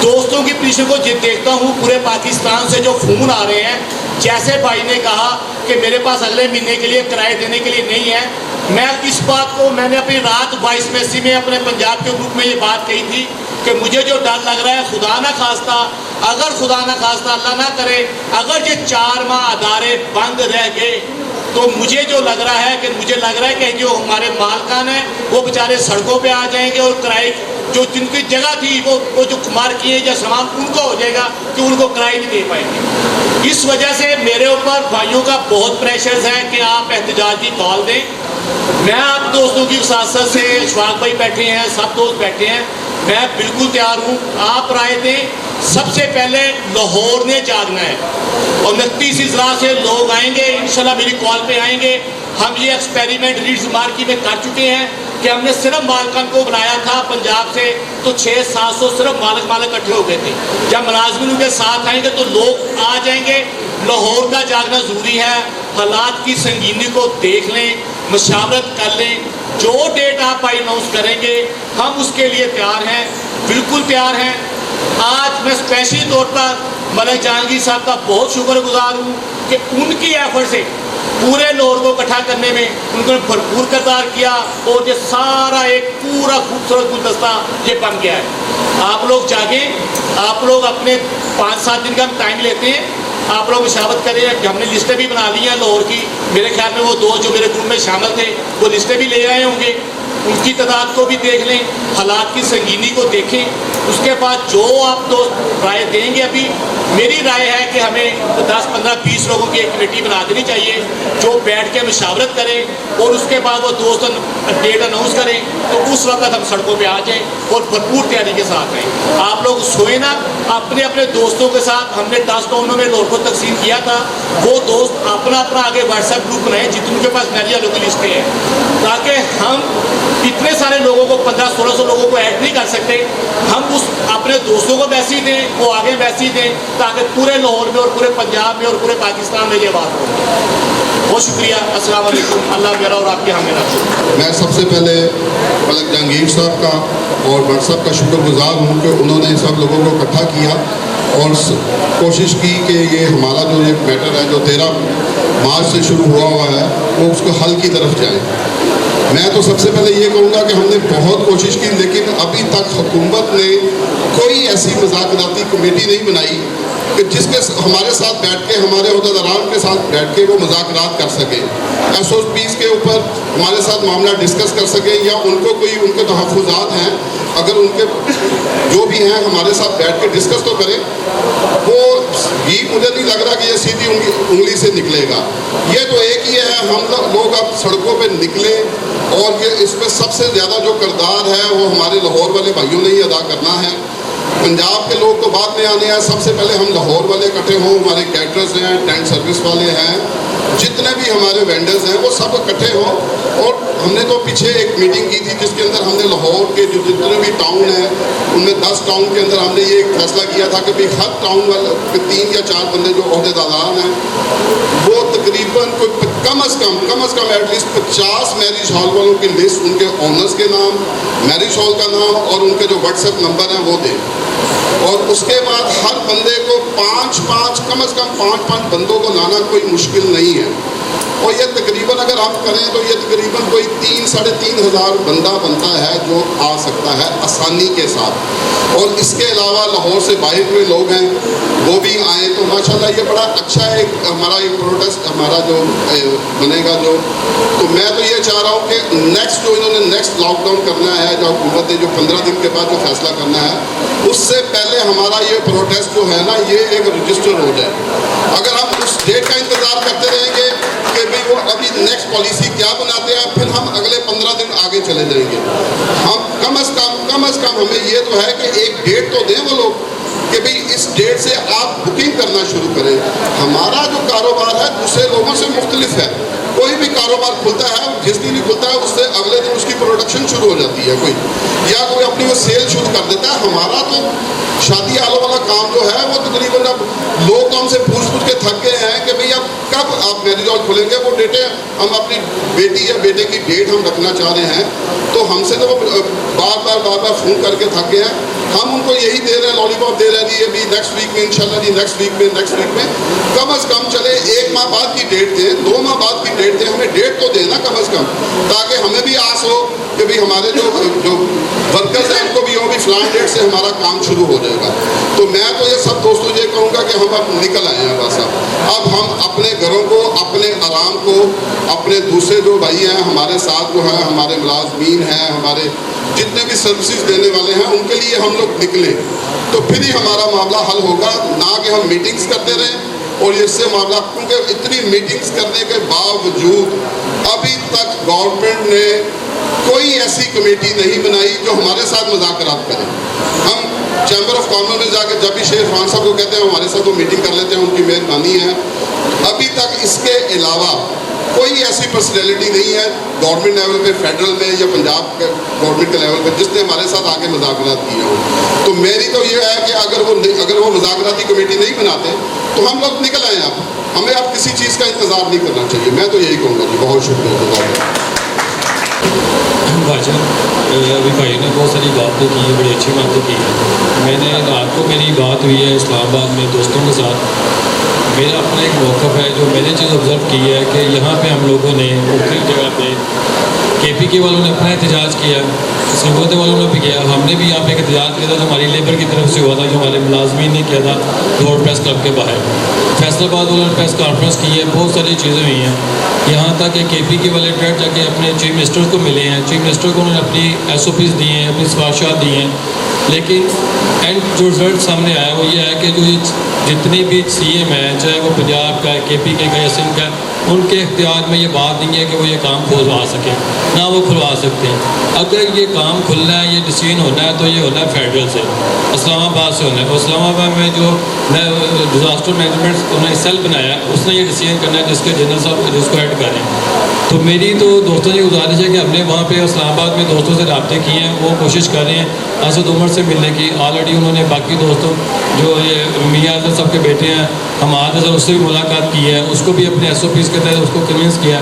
दोस्तों की पोजीशन को देखता हूँ, पूरे पाकिस्तान से जो फ़ोन आ रहे हैं, जैसे भाई ने कहा कि मेरे पास अगले महीने के लिए किराए देने के लिए नहीं है। मैं इस बात को, मैंने अपनी रात 22 मई में अपने पंजाब के ग्रुप में ये बात कही थी कि मुझे जो डर लग रहा है, खुदा ना खास्ता, अगर खुदा ना खास्ता अल्लाह ना करे, अगर ये 4 माह अदारे बंद रह गए तो मुझे जो लग रहा है कि जो हमारे मालकान हैं वो बेचारे सड़कों पे आ जाएंगे और किराए जो जिनकी जगह थी वो जो कुमार किए या सामान उनको हो जाएगा कि उनको किराए नहीं दे पाएंगे। इस वजह से मेरे ऊपर भाइयों का बहुत प्रेशर है कि आप एहतजाज की कॉल दें। मैं आप दोस्तों की साथ से अशफाक भाई बैठे हैं, सब दोस्त बैठे हैं, मैं बिल्कुल तैयार हूँ, आप राय दें। सबसे पहले लाहौर ने जागना है और 29 इजलास से लोग आएंगे इंशाल्लाह, मेरी कॉल पे आएंगे। हम ये एक्सपेरिमेंट रीड्स मार्की में कर चुके हैं कि हमने सिर्फ मालकान को बुलाया था पंजाब से, तो 600-700 सिर्फ मालक इकट्ठे हो गए थे। जब मुलाजमिन के साथ आएंगे तो लोग आ जाएंगे। लाहौर का जागना ज़रूरी है। हालात की संगीनी को देख लें, मशावरत कर लें, जो डेट आप अनाउंस करेंगे हम उसके लिए तैयार हैं, बिल्कुल तैयार हैं। आज मैं स्पेशली तौर पर मलिक जहांगीर साहब का बहुत शुक्रगुजार हूँ कि उनकी एफर्ट से पूरे लाहौर को इकट्ठा करने में उन्होंने भरपूर किरदार किया और ये सारा एक पूरा खूबसूरत गुलदस्ता ये बन गया है। आप लोग जागें, आप लोग अपने 5-7 दिन का टाइम लेते हैं, आप लोग मशावत करें कि हमने लिस्टें भी बना ली हैं लाहौर की, मेरे ख्याल में वो दोस्त जो मेरे ग्रुप में शामिल थे वो लिस्टें भी ले आए होंगे, उनकी तादाद को भी देख लें, हालात की संगीनी को देखें, उसके बाद जो आप दोस्त राय देंगे। अभी मेरी राय है कि हमें 10, 15, 20 लोगों की एक कमेटी बना देनी चाहिए जो बैठ के मशावरत करें और उसके बाद वो दोस्त डेट अनाउंस करें, तो उस वक्त हम सड़कों पे आ जाएं और भरपूर तैयारी के साथ रहें। आप लोग सोए ना, अपने अपने दोस्तों के साथ, हमने 10 टाउनों में लाहौर को तकसीम किया था, वो दोस्त अपना अपना आगे व्हाट्सएप ग्रुप बनाए जितने के पास नरिया लोगों की लिस्टें हैं, ताकि हम इतने सारे लोगों को 1500-1600 लोगों को ऐड नहीं कर सकते, हम उस अपने दोस्तों को मैसेज दें, वो आगे मैसेज दें, ताकि पूरे लाहौर में और पूरे पंजाब में और पूरे पाकिस्तान में ये बात हो। बहुत शुक्रिया, अस्सलाम वालेकुम, अल्लाह मेरा और आपके हमें रखे। मैं सबसे पहले मलिक जहांगीर साहब का और भट्ट साहब का शुक्रगुजार हूँ कि उन्होंने सब लोगों को इकट्ठा किया और कोशिश की कि ये हमारा जो ये मैटर है जो 13 मार्च से शुरू हुआ है वो उसको हल की तरफ जाए। मैं तो सबसे पहले ये कहूँगा कि हमने बहुत कोशिश की, लेकिन अभी तक हुकूमत ने कोई ऐसी मुज़ाकराती कमेटी नहीं बनाई कि जिसके हमारे साथ बैठ के, हमारे अहदेदारान के साथ बैठ के वो मुज़ाकरात कर सकें, SOPs के ऊपर हमारे साथ मामला डिस्कस कर सकें, या उनको कोई उनके तहफ़्फ़ुज़ात हैं अगर उनके जो भी हैं हमारे साथ बैठ के डिस्कस तो करें। वो ही मुझे नहीं लग रहा कि ये सीधी उंगली से निकलेगा। ये तो एक ही है, हम लोग अब सड़कों पे निकले और ये इसमें सबसे ज़्यादा जो किरदार है वो हमारे लाहौर वाले भाइयों ने ही अदा करना है। पंजाब के लोग तो बाद में आने हैं, सबसे पहले हम लाहौर वाले इकट्ठे हों, हमारे कैटरर्स हैं, टेंट सर्विस वाले हैं, जितने भी हमारे वेंडर्स हैं वो सब इकट्ठे हों। और हमने तो पीछे एक मीटिंग की थी जिसके अंदर हमने लाहौर के जो जितने भी टाउन हैं उनमें 10 टाउन के अंदर हमने ये एक फैसला किया था कि भाई हर टाउन वाले 3 या 4 बंदे जो अहदेदार हैं वो तकरीबन कोई कम अज़ कम एटलीस्ट 50 मैरिज हॉल वालों की लिस्ट, उनके ऑनर्स के नाम, मैरिज हॉल का नाम और उनके जो व्हाट्सएप नंबर हैं वो दें। और उसके बाद हर बंदे को 5-5 कम अज़ कम 5-5 बंदों को लाना कोई मुश्किल नहीं है। और ये तकरीबन अगर आप करें तो ये तकरीबन कोई 3-3.5 हज़ार बंदा बनता है जो आ सकता है आसानी के साथ। और इसके अलावा लाहौर से बाहर के लोग हैं वो भी आए तो माशाल्लाह ये बड़ा अच्छा है। हमारा एक प्रोटेस्ट हमारा जो बनेगा जो, तो मैं तो ये चाह रहा हूँ कि नेक्स्ट जो इन्होंने नेक्स्ट लॉकडाउन करना है, जो हुकूमत ने जो 15 दिन के बाद जो फैसला करना है, उससे पहले हमारा ये प्रोटेस्ट जो है ना ये एक रजिस्टर हो जाए। अगर हम उस डेट का इंतज़ार करते रहेंगे कि भाई वो अभी नेक्स्ट पॉलिसी क्या बनाते हैं, फिर हम अगले 15 दिन आगे चले जाएंगे। हम कम अज़ कम हमें ये तो है कि एक डेट तो दें वो लोग कि भाई इस डेट से आप बुकिंग करना शुरू करें। हमारा जो कारोबार है दूसरे लोगों से मुख्तलिफ है। कोई भी कारोबार खुलता है, जिस दिन ही खुलता है उससे अगले दिन उसकी प्रोडक्शन शुरू हो जाती है कोई, या कोई अपनी वो सेल शुरू कर देता है। हमारा तो शादी आलो वाला काम जो है वो तकरीबन अब लोग हमसे पूछ के थक गए हैं कि भाई अब कब आप मैरिज हॉल खोलेंगे। वो डेटें हम अपनी बेटी या बेटे की डेट हम रखना चाह रहे हैं, तो हमसे तो वो बार बार फ़ोन करके थक गए हैं। हम उनको यही दे रहे हैं, लॉलीपॉप दे रहे हैं जी अभी नेक्स्ट वीक में इंशाल्लाह जी, नेक्स्ट वीक में कम अज़ कम चले 1 माह बाद की डेट दें, 2 माह बाद की डेट दें, हमें डेट तो देना कम अज़ कम, ताकि हमें भी आस हो कि भाई हमारे जो वर्कर्स हैं उनको भी हो भी फ़लाँ डेट से हमारा काम शुरू हो जाएगा। तो मैं तो ये सब दोस्तों ये कहूँगा कि हम अब निकल आए हैं बस। अब हम अपने घरों को, अपने आराम को, अपने दूसरे जो भाई हैं हमारे साथ जो हैं, हमारे मुलाजमीन हैं, हमारे जितने भी सर्विसेज देने वाले हैं उनके लिए हम लोग निकलें, तो फिर ही हमारा मामला हल होगा, ना कि हम मीटिंग्स करते रहें। और इससे मामला, क्योंकि इतनी मीटिंग्स करने के बावजूद अभी तक गवर्नमेंट ने कोई ऐसी कमेटी नहीं बनाई जो हमारे साथ मुज़ाकरात करे। हम चैम्बर ऑफ कॉमर्स में जाकर जब भी शेर खान साहब को कहते हैं हमारे साथ वो मीटिंग कर लेते हैं, उनकी मेहरबानी है। अभी तक इसके अलावा कोई ऐसी पर्सनैलिटी नहीं है गवर्नमेंट लेवल पे, फेडरल में या पंजाब के गवर्नमेंट के लेवल पे जिसने हमारे साथ आके मुज़ाकरात किए हों। तो मेरी तो ये है कि अगर वो मुज़ाकराती कमेटी नहीं बनाते तो हम लोग निकल आए। अब हमें अब किसी चीज़ का इंतज़ार नहीं करना चाहिए। मैं तो यही कहूँगा जी। बहुत शुक्रिया। भाईजान अभी भाई ने बहुत सारी बातें की है, बड़ी अच्छी बातें की है। मैंने रात को मेरी बात हुई है इस्लामाबाद में दोस्तों के साथ। मेरा अपना एक मौक़िफ़ है जो मैंने चीज़ ऑब्ज़र्व की है कि यहाँ पे हम लोगों ने मुख्तलिफ़ जगह पे कि KPK वालों ने अपना एहतजाज किया, सिंगोते वालों ने भी किया, हमने भी यहाँ पे एक एहतजाज किया था जो हमारी लेबर की तरफ से हुआ था, जो हमारे मुलाजमीन ने किया था रोड प्रेस क्लब के बाहर। फैसलाबाद वालों ने प्रेस कॉन्फ्रेंस की है, बहुत सारी चीज़ें हुई हैं, यहाँ तक कि KPK वाले डायरेक्ट जाके अपने चीफ मिनिस्टर को मिले हैं, चीफ मिनिस्टर को उन्होंने अपनी SOPs दी हैं, अपनी सिफारिशात दी हैं, लेकिन एंड जो रिजल्ट सामने आया वो ये है कि जो जितनी भी CM है, चाहे वो पंजाब का है, KPK का या सिंध का है, उनके इख्तियार में ये बात नहीं है कि वो ये काम खुलवा सकें, ना वो खुलवा सकते हैं। अगर ये काम खुलना है, ये डिसीजन होना है, तो ये होना है फेडरल से, इस्लामाबाद से होना है। और इस्लामाबाद में जो डिज़ास्टर मैनेजमेंट उन्होंने सेल बनाया, उसने ये डिसीजन करना है जिसके जनरल साहब जिसको हेड करें। तो मेरी तो दोस्तों से गुजारिश है कि हमने वहाँ पे इस्लामाबाद में दोस्तों से रब्ते किए हैं, वो कोशिश कर रहे हैं असद उमर से मिलने की। ऑलरेडी उन्होंने बाकी दोस्तों जो ये मियाँ आज़म साहब के बेटे हैं हमाद सर, उससे भी मुलाकात की है, उसको भी अपने SOPs के तहत उसको कन्विंस किया।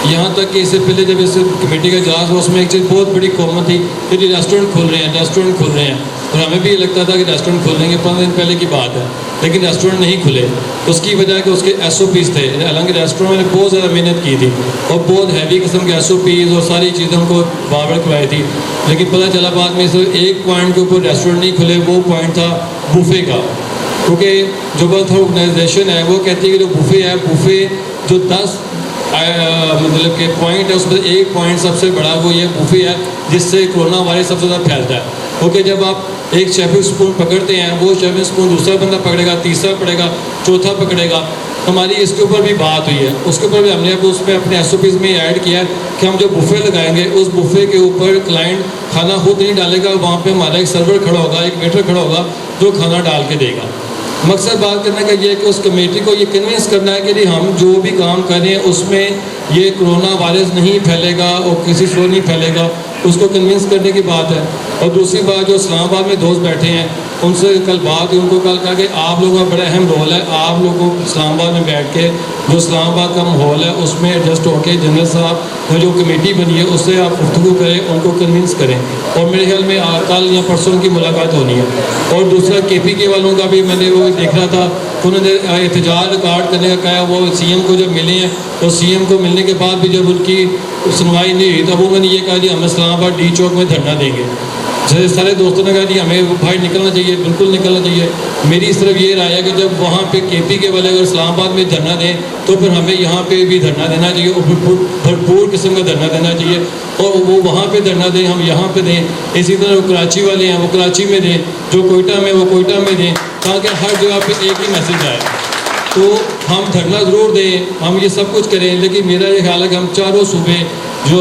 यहाँ तक कि इससे पहले जब इस कमेटी का इजलास हुआ उसमें एक चीज़ बहुत बड़ी कॉमन थी कि रेस्टोरेंट खुल रहे हैं, रेस्टोरेंट खुल रहे हैं, और हमें भी ये लगता था कि रेस्टोरेंट खुलेंगे, 15 दिन पहले की बात है, लेकिन रेस्टोरेंट नहीं खुले। उसकी वजह कि उसके SOPs थे, हालांकि रेस्टोरेंट ने बहुत ज़्यादा मेहनत की थी और बहुत हैवी किस्म के SOPs और सारी चीज़ें उनको बाबर करवाई थी, लेकिन पता चला बाद में सिर्फ एक पॉइंट के ऊपर रेस्टोरेंट नहीं खुले, वो पॉइंट था बुफे का। क्योंकि जो वर्ल्ड हेल्थ ऑर्गेनाइजेशन है वो कहती है कि जो बुफे है, बुफे जो 10 मतलब के पॉइंट है उसमें एक पॉइंट सबसे बड़ा वो ये बुफे है जिससे कोरोना वायरस सबसे ज़्यादा फैलता है। क्योंकि जब आप एक शेफिंग स्पून पकड़ते हैं, वो शेफिंग स्पून दूसरा बंदा पकड़ेगा, तीसरा पकड़ेगा, चौथा पकड़ेगा। हमारी इसके ऊपर भी बात हुई है, उसके ऊपर भी हमने अब उसमें अपने SOPs में ऐड किया है कि हम जो बुफे लगाएंगे उस बुफे के ऊपर क्लाइंट खाना खुद नहीं डालेगा, वहाँ पे हमारा एक सर्वर खड़ा होगा, एक वेटर खड़ा होगा जो खाना डाल के देगा। मकसद बात करने का ये है कि उस कमेटी को ये कन्विंस करना है कि हम जो भी काम कर रहे हैं उसमें ये कोरोना वायरस नहीं फैलेगा और किसी से नहीं फैलेगा, उसको कन्विंस करने की बात है। और दूसरी बात, जो इस्लामाबाद में दोस्त बैठे हैं उनसे कल बात हुई, उनको कल कहा कि आप लोगों का बड़ा अहम रोल है, आप लोगों को इस्लामाबाद में बैठ के जो इस्लामाबाद का माहौल है उसमें एडजस्ट होकर जनरल साहब जो कमेटी बनी है उससे आप गुफ्तगू करें, उनको कन्विंस करें, और मेरे ख्याल में कल या परसों उनकी मुलाकात होनी है। और दूसरा KPK वालों का भी मैंने वो देख रहा था, उन्होंने एहतजाज रिकॉर्ड करने का कहा, वो CM को जब मिले हैं तो CM को मिलने के बाद भी जब उनकी सुनवाई नहीं हुई तब उन्होंने ये कहा कि हम इस्लामाबाद D चौक में धरना देंगे। जैसे सारे दोस्तों ने कहा कि हमें बाहर निकलना चाहिए, बिल्कुल निकलना चाहिए। मेरी सिर्फ ये राय है कि जब वहाँ पे KPK वाले अगर इस्लामाबाद में धरना दें तो फिर हमें यहाँ पे भी धरना देना चाहिए और भरपूर किस्म का धरना देना चाहिए, और वो वहाँ पे धरना दें, हम यहाँ पे दें। इसी तरह वो कराची वाले हैं वो कराची में दें, जो कोयटा में वो कोयटा में दें, ताकि हर जगह पे एक ही मैसेज आए। तो हम धरना ज़रूर दें, हम ये सब कुछ करें, लेकिन मेरा ये ख्याल है कि हम चारों सूबे जो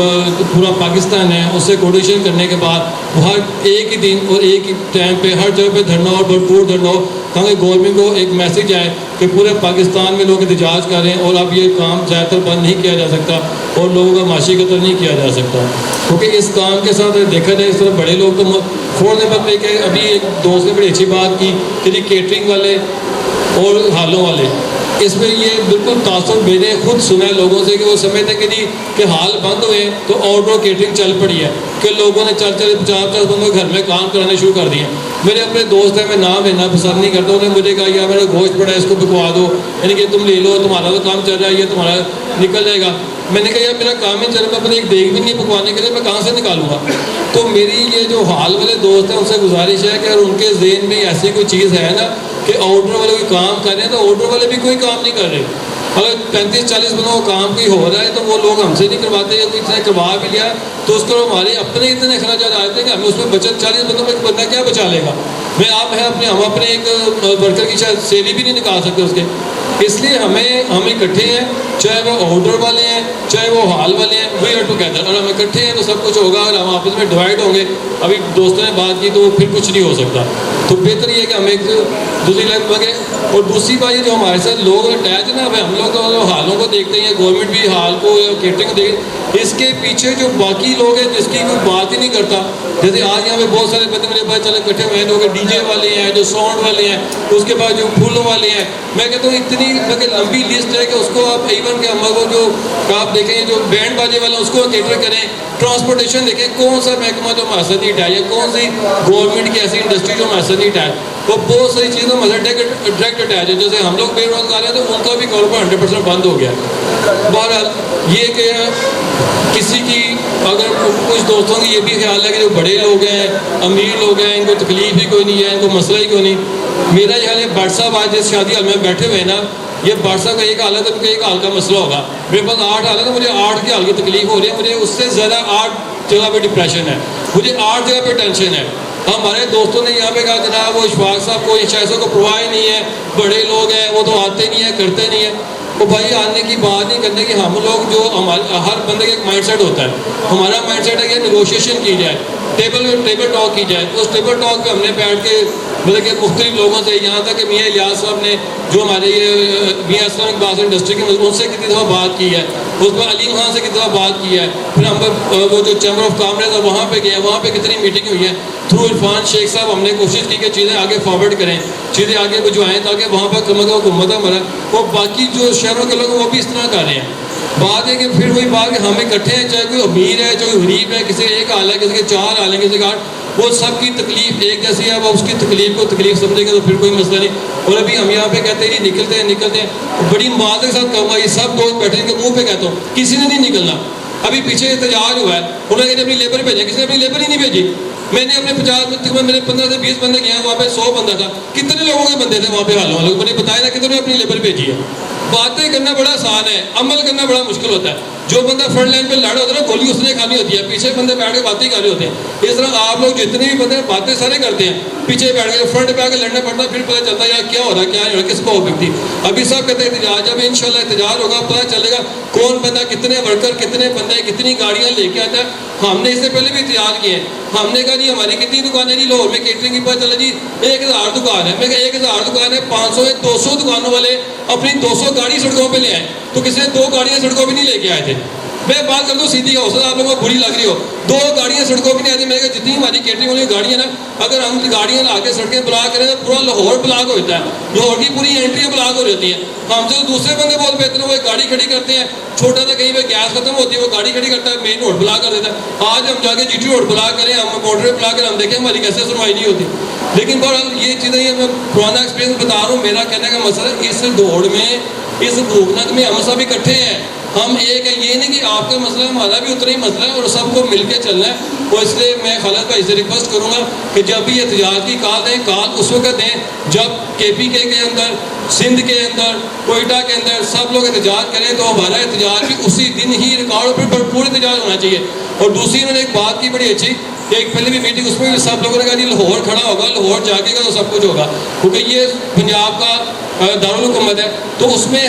पूरा पाकिस्तान है उससे कोऑर्डिनेशन करने के बाद हर एक ही दिन और एक ही टाइम पे हर जगह पे धरना हो, भरपूर धरना हो, ताकि गवर्नमेंट को एक मैसेज आए कि पूरे पाकिस्तान में लोग एहतजाज कर रहे हैं और अब ये काम ज़्यादातर बंद नहीं किया जा सकता और लोगों का माशी कत्ल नहीं किया जा सकता। क्योंकि इस काम के साथ देखा जाए इस तरह बड़े लोग तो फ़ौरन नंबर पे कि अभी एक दोस्त ने बड़ी अच्छी बात की कि केटरिंग वाले और हालों वाले, इसमें ये बिल्कुल तासुर मैंने खुद सुना है लोगों से कि वो समझते कि नहीं कि हाल बंद हुए तो आउटडोर केटरिंग चल पड़ी है, कि लोगों ने 40-50 बंदों के घर में काम कराने शुरू कर दिए। मेरे अपने दोस्त हैं, मैं नाम लेना पसंद नहीं करता, उन्होंने मुझे कहा यार मेरा गोश्त पड़ा है इसको बिकवा दो, यानी कि तुम ले लो, तुम्हारा तो काम चल रहा है, ये तुम्हारा निकल जाएगा। मैंने कहा यार मेरा काम ही चल रहा है, अपने एक देख भी नहीं पकवाने के लिए, मैं कहाँ से निकालूंगा। तो मेरी ये जो हाल वाले दोस्त हैं उनसे गुजारिश है कि अगर उनके ज़हन में ऐसी कोई चीज़ है ना कि आउटडोर वाले कोई काम कर रहे हैं, तो आउटडोर वाले भी कोई काम नहीं कर रहे। अगर 35-40 बंदों का काम कोई हो रहा है तो वो लोग हमसे नहीं करवाते, या किसी ने करवा भी लिया तो उसको हमारे अपने इतने अखराज आ जाते हैं कि हमें उसमें बचत 40 बंदों में एक बंदा क्या बचा लेगा। मैं आप है अपने हम अपने एक वर्कर की शायद सैलरी भी नहीं निकाल सकते उसके, इसलिए हम इकट्ठे हैं, चाहे वो आउटडोर वाले हैं चाहे वो हाल वाले हैं, वी आर टुगेदर। और हम इकट्ठे हैं तो सब कुछ होगा, और हम आपस में डिवाइड होंगे। अभी दोस्तों ने बात की तो फिर कुछ नहीं हो सकता। तो बेहतर ये है कि हम एक दूसरी लाइफ लगे। और दूसरी बात ये जो हमारे साथ लोग अटैच है ना, हम लोग तो हालों को देखते हैं, गवर्नमेंट भी हाल को या केटरिंग को देख, इसके पीछे जो बाकी लोग हैं जिसकी कोई बात ही नहीं करता। जैसे आज यहाँ पे बहुत सारे बंदे मेरे पास चले इकट्ठे हुए हैं, जो DJ वाले हैं, जो साउंड वाले हैं, उसके बाद जो फूलों वाले हैं। मैं कहता हूँ इतनी लंबी लिस्ट है कि उसको आप इवन के हमारे जो आप देखें जो बैंड बाजे वाले उसको केटर करें, ट्रांसपोर्टेशन देखें, कौन सा महकमा जो हमारे साथ नहीं उठाया, कौन सी गवर्नमेंट की ऐसी इंडस्ट्री जो हमारे साथ नहीं उठाया। وہ بہت ساری چیزوں میں ڈائریکٹ اٹیچ ہے. جیسے ہم لوگ بے روزگار ہیں تو ان کا بھی کاروبار 100% بند ہو گیا. بہرحال یہ کہ کسی کی اگر کچھ دوستوں کی یہ بھی خیال ہے کہ جو بڑے لوگ ہیں, امیر لوگ ہیں, ان کو تکلیف ہی کوئی نہیں ہے, ان کو مسئلہ ہی کوئی نہیں. میرا خیال ہے بٹ صاحب آج جس شادی حال میں بیٹھے ہوئے ہیں نا, یہ بٹ صاحب کا ایک حال ہے تو ان کا ایک حال کا مسئلہ ہوگا. میرے پاس 8 حال ہے تو مجھے 8 کے حال کی تکلیف ہو رہی ہے. مجھے اس سے زیادہ 8 جگہ پہ ڈپریشن ہے, مجھے 8 جگہ پہ ٹینشن ہے. ہمارے دوستوں نے یہاں پہ کہا جناب وہ اشفاق صاحب کو شائستوں کو پرواہ ہی نہیں ہے, بڑے لوگ ہیں وہ تو آتے نہیں ہیں, کرتے نہیں ہیں. تو بھائی آنے کی بات نہیں کرنے کی, ہم لوگ جو ہر بندے کا ایک مائنڈ سیٹ ہوتا ہے. ہمارا مائنڈ سیٹ ہے کہ نیگوشیشن کی جائے, ٹیبل ٹاک کی جائے. اس ٹیبل ٹاک پہ ہم نے بیٹھ کے مطلب کہ مختلف لوگوں سے, یہاں تک کہ میاں الیاس صاحب نے جو ہمارے یہ میاں اسلام اقبال انڈسٹری کے ان سے کتنی دفعہ بات کی ہے, اس میں علیم خان سے کتنی دفعہ بات کی ہے. پھر ہم وہ جو چیمبر آف کامرس ہے وہاں پہ گئے, وہاں پہ کتنی میٹنگ ہوئی ہے. تھرو عرفان شیخ صاحب ہم نے کوشش کی کہ چیزیں آگے فارورڈ کریں, چیزیں آگے بھجوائیں تاکہ وہاں پر کم از کم حکومت ہمارا وہ باقی جو شہروں کے لوگ ہیں وہ بھی اس طرح کر رہے ہیں. بات ہے کہ پھر وہی بات کہ ہم اکٹھے ہیں, چاہے کوئی امیر ہے چاہے کوئی غریب ہے, کسی کا ایک حال ہے کسی کے 4 حال ہیں کسی کا 8, وہ سب کی تکلیف ایک جیسی ہے. وہ اس کی تکلیف کو تکلیف سمجھے گا تو پھر کوئی مسئلہ نہیں. اور ابھی ہم یہاں پہ کہتے ہیں نکلتے ہیں بڑی معذرت کے ساتھ کہوں گا, یہ سب دوست بیٹھے کے منہ پہ کہتا ہوں کسی نے نہیں نکلنا. ابھی پیچھے احتجاج ہوا ہے, انہوں نے اپنی لیبر بھیجی, کسی نے اپنی لیبر ہی نہیں بھیجی. میں نے اپنے 50 میرے 15 سے 20 بندے گئے ہیں, وہاں پہ 100 بندہ تھا, کتنے لوگوں کے بندے تھے وہاں پہ حالوں والوں, مجھے بتایا نا کتنے نے اپنی لیبر بھیجی ہے. باتیں کرنا بڑا آسان ہے, عمل کرنا بڑا مشکل ہوتا ہے. جو بندہ فرنٹ لائن پہ لڑا ہوتا ہے نا, گولی اس نے کھانی ہوتی ہے, پیچھے بندے بیٹھ کے باتیں کھانی ہوتے ہیں. اس طرح آپ لوگ جتنے بھی بندے باتیں سارے کرتے ہیں, پیچھے بیٹھ کے فرنٹ پہ آ کے لڑنا پڑتا ہے, پھر پتہ چلتا ہے یار کیا ہو رہا ہے کیا نہیں ہو رہا, کس کو ہوتی. ابھی صاحب کہتے ہیں احتجاج, اب انشاءاللہ احتجاج ہوگا, پتہ چلے گا کون بندہ کتنے ورکر کتنے بندے کتنی گاڑیاں لے کے آتا ہے. ہم نے اس سے پہلے بھی احتجاج کیے ہیں. ہم نے کہا جی ہماری کتنی دکانیں جی لاہور میں کیٹرنگ کی, پتہ چلا جی 1000 دکان ہے. میں کہا 1000 دکان ہے, 500 یا 200 دکانوں والے اپنی 200 گاڑی سڑکوں پہ لے آئے, تو کسی نے 2 گاڑیاں سڑکوں پہ نہیں لے کے آئے تھے. میں بات کر دوں سیدھی, ہو سکتا ہے آپ لوگوں کو بری لگ رہی ہو, 2 گاڑیاں سڑکوں پہ نہیں آتی. میں کہا جتنی ہماری کیٹرنگ والی گاڑیاں نا, اگر ہم گاڑیاں لا کے سڑکیں بلاک کریں تو پورا لاہور بلاک ہوتا ہے, لاہور کی پوری انٹریاں بلاک ہو جاتی ہیں. ہم سے دوسرے بندے بہت بہتر ہیں, وہ گاڑی کھڑی کرتے ہیں, چھوٹا سا کہیں پہ گیس ختم ہوتی ہے وہ گاڑی کھڑی کرتا ہے, مین روڈ بلاک کر دیتا ہے. آج ہم جا کے جی ٹی روڈ بلاک کریں, ہم موٹر بلاک کریں, ہم دیکھیں ہماری کیسے سنوائی نہیں ہوتی. لیکن بہرحال یہ چیزیں یہ میں پرانا ایکسپیرینس بتا رہا ہوں. میرا کہنے کا مسئلہ اس دوڑ میں, اس بھوکنک میں ہم سب اکٹھے ہیں, ہم ایک ہیں. یہ نہیں کہ آپ کا مسئلہ ہمارا بھی اتنا ہی مسئلہ ہے, اور سب کو مل کے چلنا ہے. اور اس لیے میں خالد بھائی سے ریکویسٹ کروں گا کہ جب بھی احتجاج کی کال دیں, کال اس وقت دیں جب KPK کے اندر, سندھ کے اندر, کوئٹہ کے اندر سب لوگ احتجاج کریں, تو ہمارا احتجاج بھی اسی دن ہی ریکارڈ پہ بھرپور احتجاج ہونا چاہیے. اور دوسری انہوں نے ایک بات کی بڑی اچھی, ایک پہلے بھی میٹنگ, اس میں بھی سب لوگوں نے کہا جی لاہور کھڑا ہوگا, لاہور جاگے گا تو سب کچھ ہوگا, کیونکہ یہ پنجاب کا دارالحکومت ہے. تو اس میں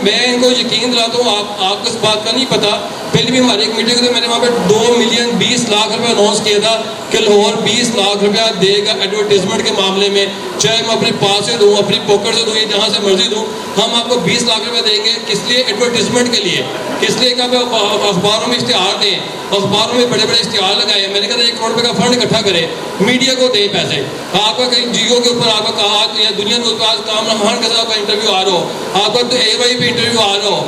میں ان کو یقین دلاتا ہوں, آپ کو اس بات کا نہیں پتا. پہلے بھی ہماری ایک میٹنگ تھی, میں نے وہاں پہ 2,20,00,000 روپے اناؤنس کیا تھا کہ لاہور 20 لاکھ روپیہ دے گا ایڈورٹیزمنٹ کے معاملے میں, چاہے میں اپنے پاس سے دوں, اپنی پاکٹ سے دوں, یا جہاں سے مرضی دوں, ہم آپ کو 20 لاکھ روپے دیں گے. کس لیے؟ ایڈورٹیزمنٹ کے لیے. کس لیے کہ اخباروں میں اشتہار دیں, اخباروں میں بڑے بڑے اشتہار لگائے. میں نے کہا 1 کروڑ روپے کا فنڈ اکٹھا کرے, میڈیا کو دیں پیسے. آپ کا کہیں جیو کے اوپر آپ کا کہا یا دنیا کے پاس کامران خان کے ساتھ کا انٹرویو آ رہا ہو, آپ کا AY پہ انٹرویو آ رہا ہو,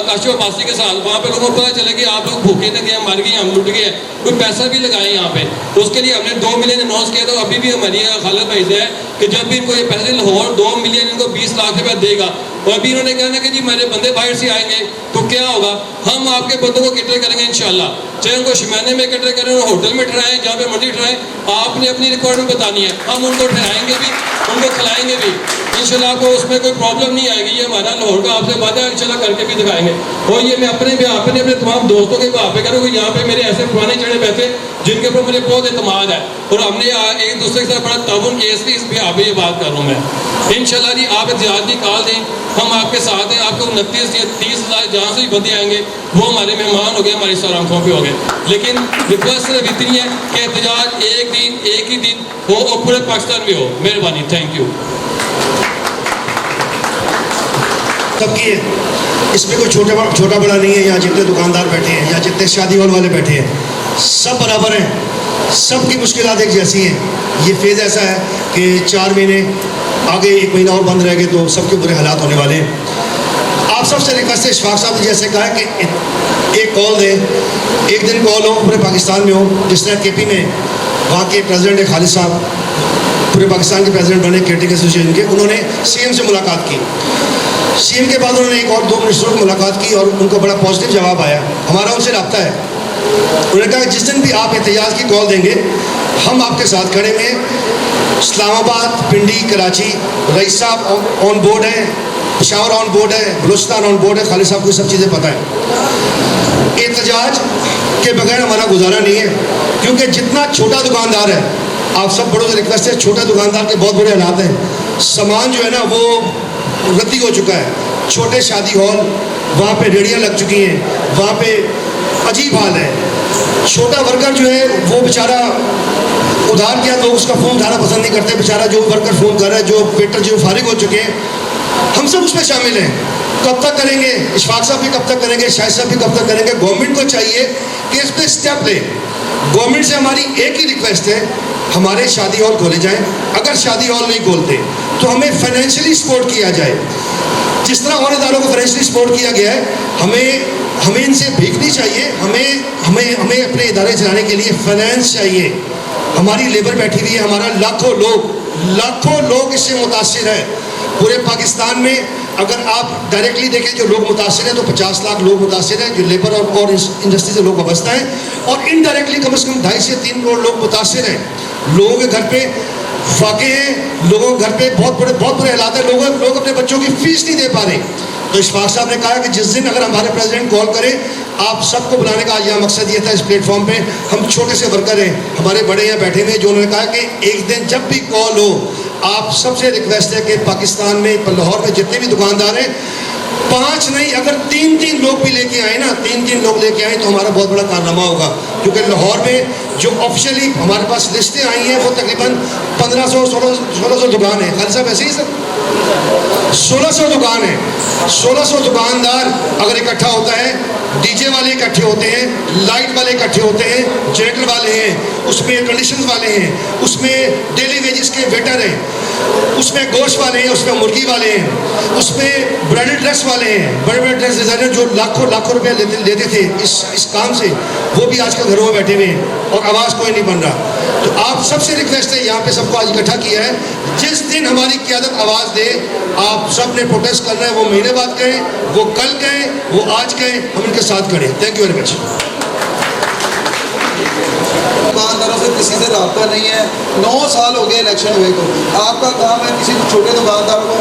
کاشف عباسی کے ساتھ, وہاں پہ لوگوں کو پتہ چلے کہ آپ لوگ بھوکے تھے, مر گئے, ہم لٹ گئے, کوئی پیسہ بھی لگائیں یہاں پہ. تو اس کے لیے ہم نے 2 ملین اناؤنس کیا تھا. ابھی بھی ہماری خالد بھائی سے ہے کہ جب بھی ان کو یہ پیسے لاہور 2 ملین ان کو 20 لاکھ روپے دے گا, اور ابھی انہوں نے کہا نا کہ جی میرے بندے باہر سے آئیں گے, تو کیا ہوگا, ہم آپ کے بندوں کو کیٹر کریں گے انشاءاللہ. چاہے ان کو شمانے میں کیٹر کریں, ہوٹل میں ٹھہرائیں, جہاں پہ مرضی ٹھہرائیں, آپ نے اپنی ریکوائرمنٹ بتانی ہے, ہم ان کو ٹھہرائیں گے بھی, ان کو کھلائیں گے بھی. انشاءاللہ آپ کو اس میں کوئی پرابلم نہیں آئے گی. یہ ہمارا لاہور کا آپ سے وعدہ ہے, انشاءاللہ کر کے بھی دکھائیں گے. اور یہ میں اپنے تمام دوستوں کے بہا پہ کروں کہ یہاں پہ میرے ایسے پرانے چڑھے بیٹھے جن کے اوپر مجھے بہت اعتماد ہے, اور ہم نے ایک دوسرے کے ساتھ بڑا تعاون کیا, اس لیے اس بہا پہ یہ بات کر رہا ہوں میں. انشاءاللہ جی آپ احتجاج کی کال دیں, ہم آپ کے ساتھ ہیں. آپ کو 29 یا 30 لاکھ جہاں سے بھی بندے آئیں گے وہ ہمارے مہمان ہو گئے, ہماری سر آنکھوں پہ ہو گئے. لیکن ریکویسٹ صرف اتنی ہے کہ احتجاج ایک ہی دن ہو اور پورے پاکستان میں ہو. مہربانی, تھینک یو. سب کی ہے, اس میں کوئی چھوٹا بڑا نہیں ہے. یہاں جتنے دکاندار بیٹھے ہیں یا جتنے شادی ہال والے بیٹھے ہیں, سب برابر ہیں, سب کی مشکلات ایک جیسی ہیں. یہ فیز ایسا ہے کہ 4 مہینے آگے 1 مہینہ اور بند رہ گئے تو سب کے برے حالات ہونے والے ہیں. آپ سب سے ریکویسٹ ہے, اشفاق صاحب نے جیسے کہا ہے کہ ایک کال دیں, ایک دن کال ہو پورے پاکستان میں ہو, جس طرح KP میں وہاں کے پریزیڈنٹ خالد صاحب पूरे पाकिस्तान के प्रेसिडेंट बने केटिंग एसोसिएशन के, उन्होंने सीएम से मुलाकात की। सीएम के बाद उन्होंने एक और 2 मिनिस्टरों से मुलाकात की और उनको बड़ा पॉजिटिव जवाब आया। हमारा उनसे रब्ता है। उन्होंने कहा जिस दिन भी आप एहतजाज की कॉल देंगे हम आपके साथ खड़े हैं। इस्लामाबाद, पिंडी, कराची, रईस साहब ऑन बोर्ड है, पेशावर ऑन बोर्ड है, बलूचिस्तान ऑन बोर्ड है, खालिद साहब को सब चीज़ें पता है। एहतजाज के बगैर हमारा गुजारा नहीं है, क्योंकि जितना छोटा दुकानदार है, आप सब बड़ों से रिक्वेस्ट है, छोटा दुकानदार के बहुत बुरे हालात हैं। सामान जो है ना वो रद्दी हो चुका है। छोटे शादी हॉल, वहाँ पे रेडियाँ लग चुकी हैं, वहाँ पे अजीब हाल है। छोटा वर्कर जो है वो बेचारा उधार किया तो उसका फ़ोन उठाना पसंद नहीं करते। बेचारा जो वर्कर फ़ोन कर रहा है, जो वेटर जो फारिग हो चुके हैं, हम सब उसमें शामिल हैं। कब तक करेंगे? इशफाक साहब भी कब तक करेंगे? शाहिद साहब भी कब तक करेंगे? गवर्नमेंट को चाहिए कि इस पर स्टेप ले। गवर्नमेंट से हमारी एक ही रिक्वेस्ट है, हमारे शादी हॉल खोले जाएं। अगर शादी हॉल नहीं खोलते तो हमें फाइनेंशियली सपोर्ट किया जाए, जिस तरह और इदारों को फाइनेंशियली सपोर्ट किया गया है। हमें इनसे भीख नहीं चाहिए। हमें अपने इदारे चलाने के लिए फाइनेंस चाहिए। हमारी लेबर बैठी हुई है, हमारा लाखों लोग इससे मुतासिर है। पूरे पाकिस्तान में अगर आप डायरेक्टली देखें जो लोग मुतासिर हैं तो 50 लाख लोग मुतासिर हैं, जो लेबर और इंडस्ट्री से लोग वाबस्ता हैं, और इनडायरेक्टली कम से कम 2.5 से 3 करोड़ लोग मुतासिर हैं। लोगों के घर पे फाके हैं, लोगों के घर पे बहुत बुरे हालात हैं। लोग अपने बच्चों की फीस नहीं दे पा रहे। तो इशफाक साहब ने कहा कि जिस दिन अगर हमारे प्रेसिडेंट कॉल करें, आप सबको बुलाने का आज यहाँ मकसद ये था। इस प्लेटफॉर्म पे हम छोटे से वर्कर हैं, हमारे बड़े यहाँ बैठे हुए, जो उन्होंने कहा कि एक दिन जब भी कॉल हो, आप सबसे रिक्वेस्ट है कि पाकिस्तान में लाहौर में जितने भी दुकानदार हैं, 5 नहीं अगर 3 लोग भी लेके आए ना, 3 लोग लेके आए तो हमारा बहुत बड़ा कारनामा होगा। क्योंकि लाहौर में जो ऑफिशियली हमारे पास लिस्टें आई हैं वो तकरीबन 1500-1600 दुकान है। खालिद साहब ऐसे ही सर 1600 दुकान है। 1600 दुकानदार अगर इकट्ठा होता है, डीजे वाले इकट्ठे होते हैं, लाइट वाले इकट्ठे होते हैं, जनरेटर वाले हैं, उसमें एयर कंडीशन वाले हैं, उसमें डेली वेजेस के वेटर हैं, उसमें गोश्त वाले हैं, उसमें मुर्गी वाले हैं, उसमें ब्रांडेड ड्रेस वाले हैं, बड़े ड्रेस डिज़ाइनर जो लाखों रुपए लेते थे इस काम से, वो भी आजकल घरों में बैठे हुए हैं और आवाज़ कोई नहीं बन रहा। तो आप सबसे रिक्वेस्ट है, यहाँ पे सबको आज इकट्ठा किया है, जिस दिन हमारी क़यादत आवाज़ दे, आप सब ने प्रोटेस्ट करना है। वो महीने बाद कहें, वो कल कहें, वो आज कहें, हम इनके साथ खड़े। Thank you very much. दुकानदारों से किसी से रब्ता नहीं है। 9 साल हो गए इलेक्शन हुए को। आपका काम है किसी छोटे दुकानदारों को,